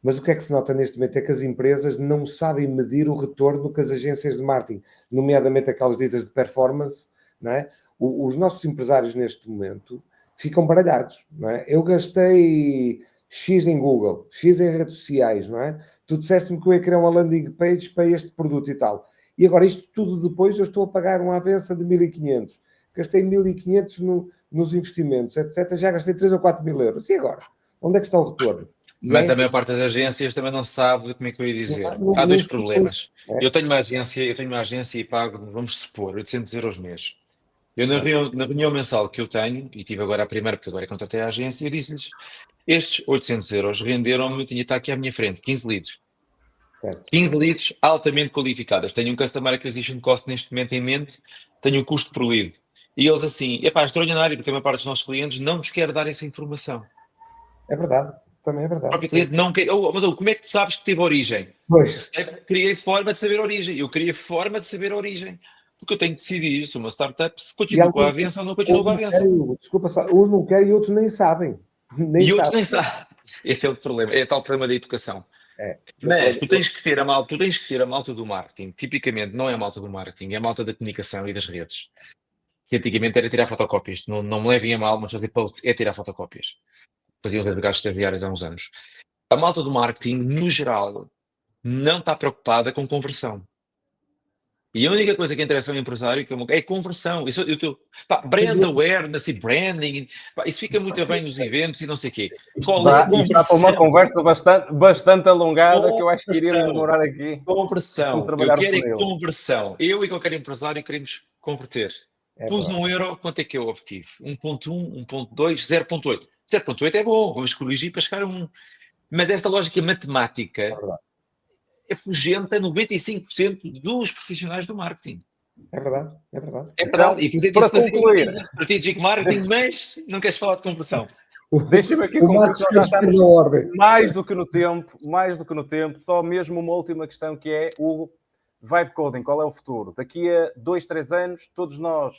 Speaker 1: Mas o que é que se nota neste momento é que as empresas não sabem medir o retorno que as agências de marketing, nomeadamente aquelas ditas de performance, não é? Os nossos empresários neste momento ficam baralhados, não é? Eu gastei X em Google, X em redes sociais, não é? Tu disseste-me que eu ia criar uma landing page para este produto e tal. E agora isto tudo depois eu estou a pagar uma avança de 1.500. Gastei 1.500 nos investimentos, etc. Já gastei 3 ou 4 mil euros. E agora? Onde é que está o retorno?
Speaker 3: Mas a maior parte das agências também não sabe como é que eu ia dizer. Há dois problemas. Eu tenho uma agência e pago, vamos supor, 800 euros mês. Eu na reunião mensal que eu tenho, e tive agora a primeira, porque agora contratei a agência, eu disse-lhes, estes 800 euros renderam-me, tinha está aqui à minha frente, 15 leads.
Speaker 1: Certo.
Speaker 3: 15 leads altamente qualificadas. Tenho um Customer Acquisition Cost neste momento em mente, tenho o custo por lead. E eles assim, epá, extraordinário, porque a maior parte dos nossos clientes não nos quer dar essa informação.
Speaker 1: É verdade, também é
Speaker 3: O
Speaker 1: verdade.
Speaker 3: próprio cliente não quer. Mas como é que tu sabes que teve origem?
Speaker 1: Pois.
Speaker 3: Criei forma de saber a origem. Eu criei forma de saber a origem. Porque eu tenho que decidir se uma startup se continua com a avança ou não continua com a avança.
Speaker 1: Desculpa, uns não querem e outros nem sabem.
Speaker 3: E outros nem sabem. Esse é o problema. É o tal problema da educação. Mas tu tens que ter a malta do marketing. Tipicamente não é a malta do marketing, é a malta da comunicação e das redes. Que antigamente era tirar fotocópias. Não me levem a mal, mas fazer posts é tirar fotocópias. Faziam os advogados estagiários há uns anos. A malta do marketing, no geral, não está preocupada com conversão. E a única coisa que interessa ao empresário é conversão. Brand awareness e branding, isso fica muito bem nos eventos e não sei o quê.
Speaker 2: Qual é a conversão? Isto dá para uma conversa bastante alongada que eu acho que iríamos demorar aqui.
Speaker 3: Conversão. Eu quero é conversão. Eu e qualquer empresário queremos converter. Pus €1, quanto é que eu obtive? 1.1, 1.2, 0.8. 0.8 é bom, vamos corrigir para chegar a 1. Mas esta lógica matemática é fugente a 95% dos profissionais do marketing.
Speaker 1: É verdade, é verdade.
Speaker 3: É verdade. E por exemplo, para concluir, strategic marketing, mas não queres falar de conversão.
Speaker 2: Deixa-me aqui concluir, já estamos mais do que no tempo, só mesmo uma última questão que é o Vibe Coding, qual é o futuro? Daqui a 2, 3 anos, todos nós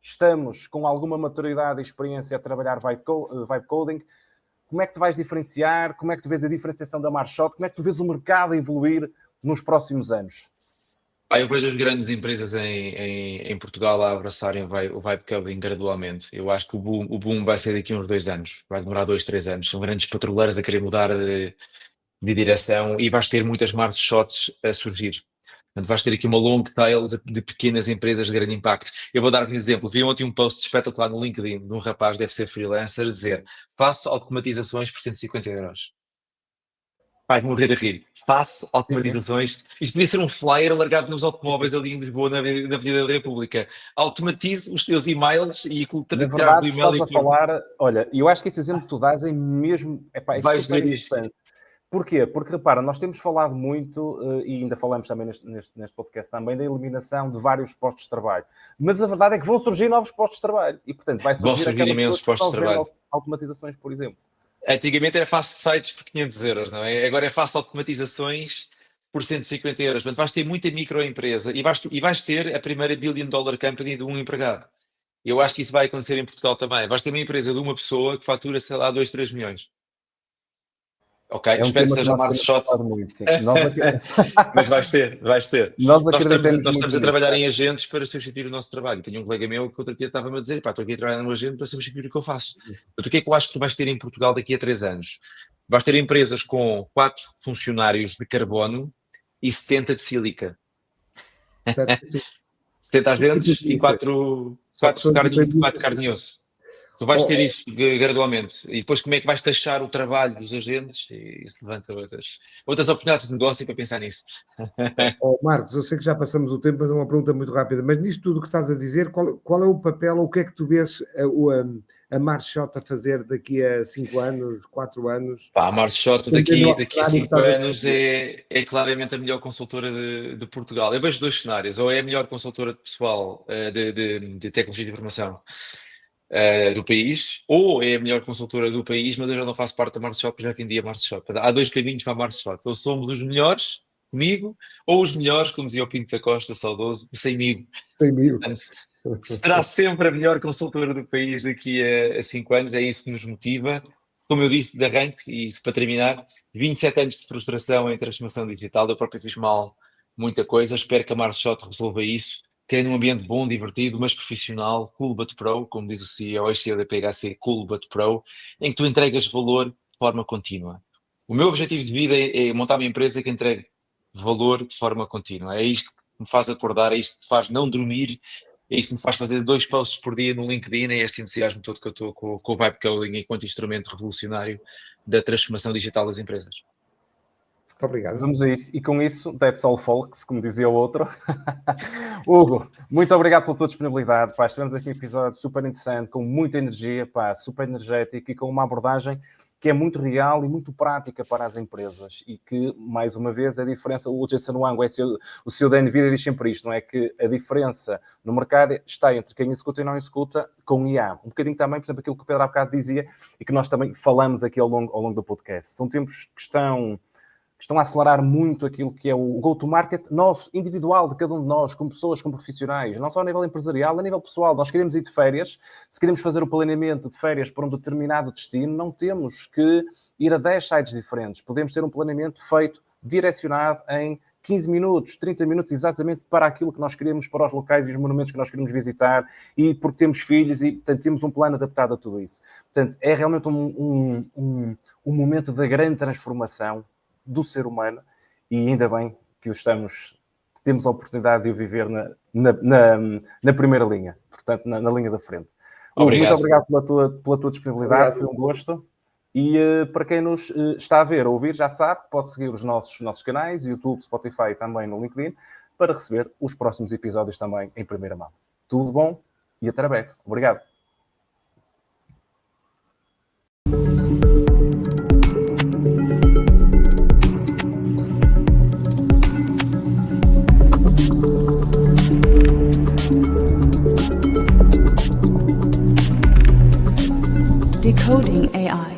Speaker 2: estamos com alguma maturidade e experiência a trabalhar Vibe Coding. como é que tu vais diferenciar? Como é que tu vês a diferenciação da Marshot? Como é que tu vês o mercado a evoluir nos próximos anos?
Speaker 3: Eu vejo as grandes empresas em Portugal a abraçarem o vibe coding gradualmente. Eu acho que o boom vai ser daqui a uns 2 anos, vai demorar 2, 3 anos. São grandes petroleiras a querer mudar de direção e vais ter muitas Mars shots a surgir. Portanto, vais ter aqui uma long tail de pequenas empresas de grande impacto. Eu vou dar-vos um exemplo. Vi ontem um post espetacular no LinkedIn de um rapaz, deve ser freelancer, dizer: faço automatizações por 150 euros. Vai morrer a rir. Faço automatizações. Isto podia ser um flyer largado nos automóveis ali em Lisboa, na Avenida da República. Automatizo os teus e-mails e
Speaker 2: Na verdade, estás a falar... Olha, eu acho que esse exemplo que tu dás é mesmo...
Speaker 3: Vais ver isto.
Speaker 2: Porquê? Porque, repara, nós temos falado muito, e ainda falamos também neste podcast também, da eliminação de vários postos de trabalho. Mas a verdade é que vão surgir novos postos de trabalho. E, portanto, vai surgir
Speaker 3: imensos postos de trabalho.
Speaker 2: Automatizações, por exemplo.
Speaker 3: Antigamente era fácil sites por 500 euros, não é? Agora é fácil automatizações por 150 euros. Portanto, vais ter muita microempresa e vais ter a primeira billion dollar company de um empregado. Eu acho que isso vai acontecer em Portugal também. Vais ter uma empresa de uma pessoa que fatura, sei lá, 2, 3 milhões. Ok, espero que seja a Mars Shot. Mas vais ter. Nós estamos a trabalhar em agentes para substituir o nosso trabalho. Tenho um colega meu que outro dia estava-me a dizer: estou aqui a trabalhar num agente para substituir o que eu faço. Então, o que é que eu acho que tu vais ter em Portugal daqui a 3 anos? Vais ter empresas com 4 funcionários de carbono e 70 de sílica. 70 agentes e 4 carne e osso. Tu vais ter isso gradualmente. E depois como é que vais taxar o trabalho dos agentes? E isso levanta outras oportunidades de negócio para pensar nisso.
Speaker 1: Marcos, eu sei que já passamos o tempo, mas é uma pergunta muito rápida. Mas nisto tudo que estás a dizer, qual é o papel, ou o que é que tu vês a Mars Shot a fazer daqui a 5 anos, 4 anos?
Speaker 3: A Mars Shot daqui a 5 anos é claramente a melhor consultora de Portugal. Eu vejo 2 cenários. Ou é a melhor consultora de pessoal de tecnologia de informação do país, ou é a melhor consultora do país, mas eu já não faço parte da Mars Shot, porque já atendi a Mars Shot. Há 2 caminhos para a Mars Shot. Ou somos os melhores comigo, ou os melhores, como dizia o Pinto da Costa, saudoso, semigo. Será sempre a melhor consultora do país daqui a 5 anos. É isso que nos motiva. Como eu disse de arranque, e para terminar, 27 anos de frustração em transformação digital. Eu próprio fiz mal muita coisa. Espero que a Mars Shot resolva isso. Querem um ambiente bom, divertido, mas profissional, cool but pro, como diz o CEO da PHC, cool but pro, em que tu entregas valor de forma contínua. O meu objetivo de vida é montar uma empresa que entregue valor de forma contínua. É isto que me faz acordar, é isto que me faz não dormir, é isto que me faz fazer 2 posts por dia no LinkedIn, é este entusiasmo todo que eu estou com o Vibe Coding enquanto instrumento revolucionário da transformação digital das empresas.
Speaker 1: Muito obrigado.
Speaker 2: Vamos a isso. E com isso, that's all folks, como dizia o outro. Hugo, muito obrigado pela tua disponibilidade. Pá, estivemos aqui um episódio super interessante, com muita energia, pá, super energético e com uma abordagem que é muito real e muito prática para as empresas e que, mais uma vez, a diferença, o Jason Wang, o CEO da NVIDIA, diz sempre isto, não é? Que a diferença no mercado está entre quem executa e não executa com IA. Um bocadinho também, por exemplo, aquilo que o Pedro há bocado dizia e que nós também falamos aqui ao longo do podcast. São tempos que estão a acelerar muito aquilo que é o go-to-market nosso, individual, de cada um de nós, como pessoas, como profissionais, não só a nível empresarial, a nível pessoal. Nós queremos ir de férias, se queremos fazer o planeamento de férias para um determinado destino, não temos que ir a 10 sites diferentes. Podemos ter um planeamento feito, direcionado em 15 minutos, 30 minutos, exatamente para aquilo que nós queremos, para os locais e os monumentos que nós queremos visitar, e porque temos filhos e, portanto, temos um plano adaptado a tudo isso. Portanto, é realmente um momento da grande transformação do ser humano, e ainda bem que temos a oportunidade de o viver na primeira linha, portanto, na linha da frente. Muito obrigado pela tua disponibilidade, obrigado. Foi um gosto. E para quem nos está a ver ou ouvir, já sabe, pode seguir os nossos canais, YouTube, Spotify e também no LinkedIn, para receber os próximos episódios também em primeira mão. Tudo bom e até breve. Obrigado.
Speaker 4: Decoding AI.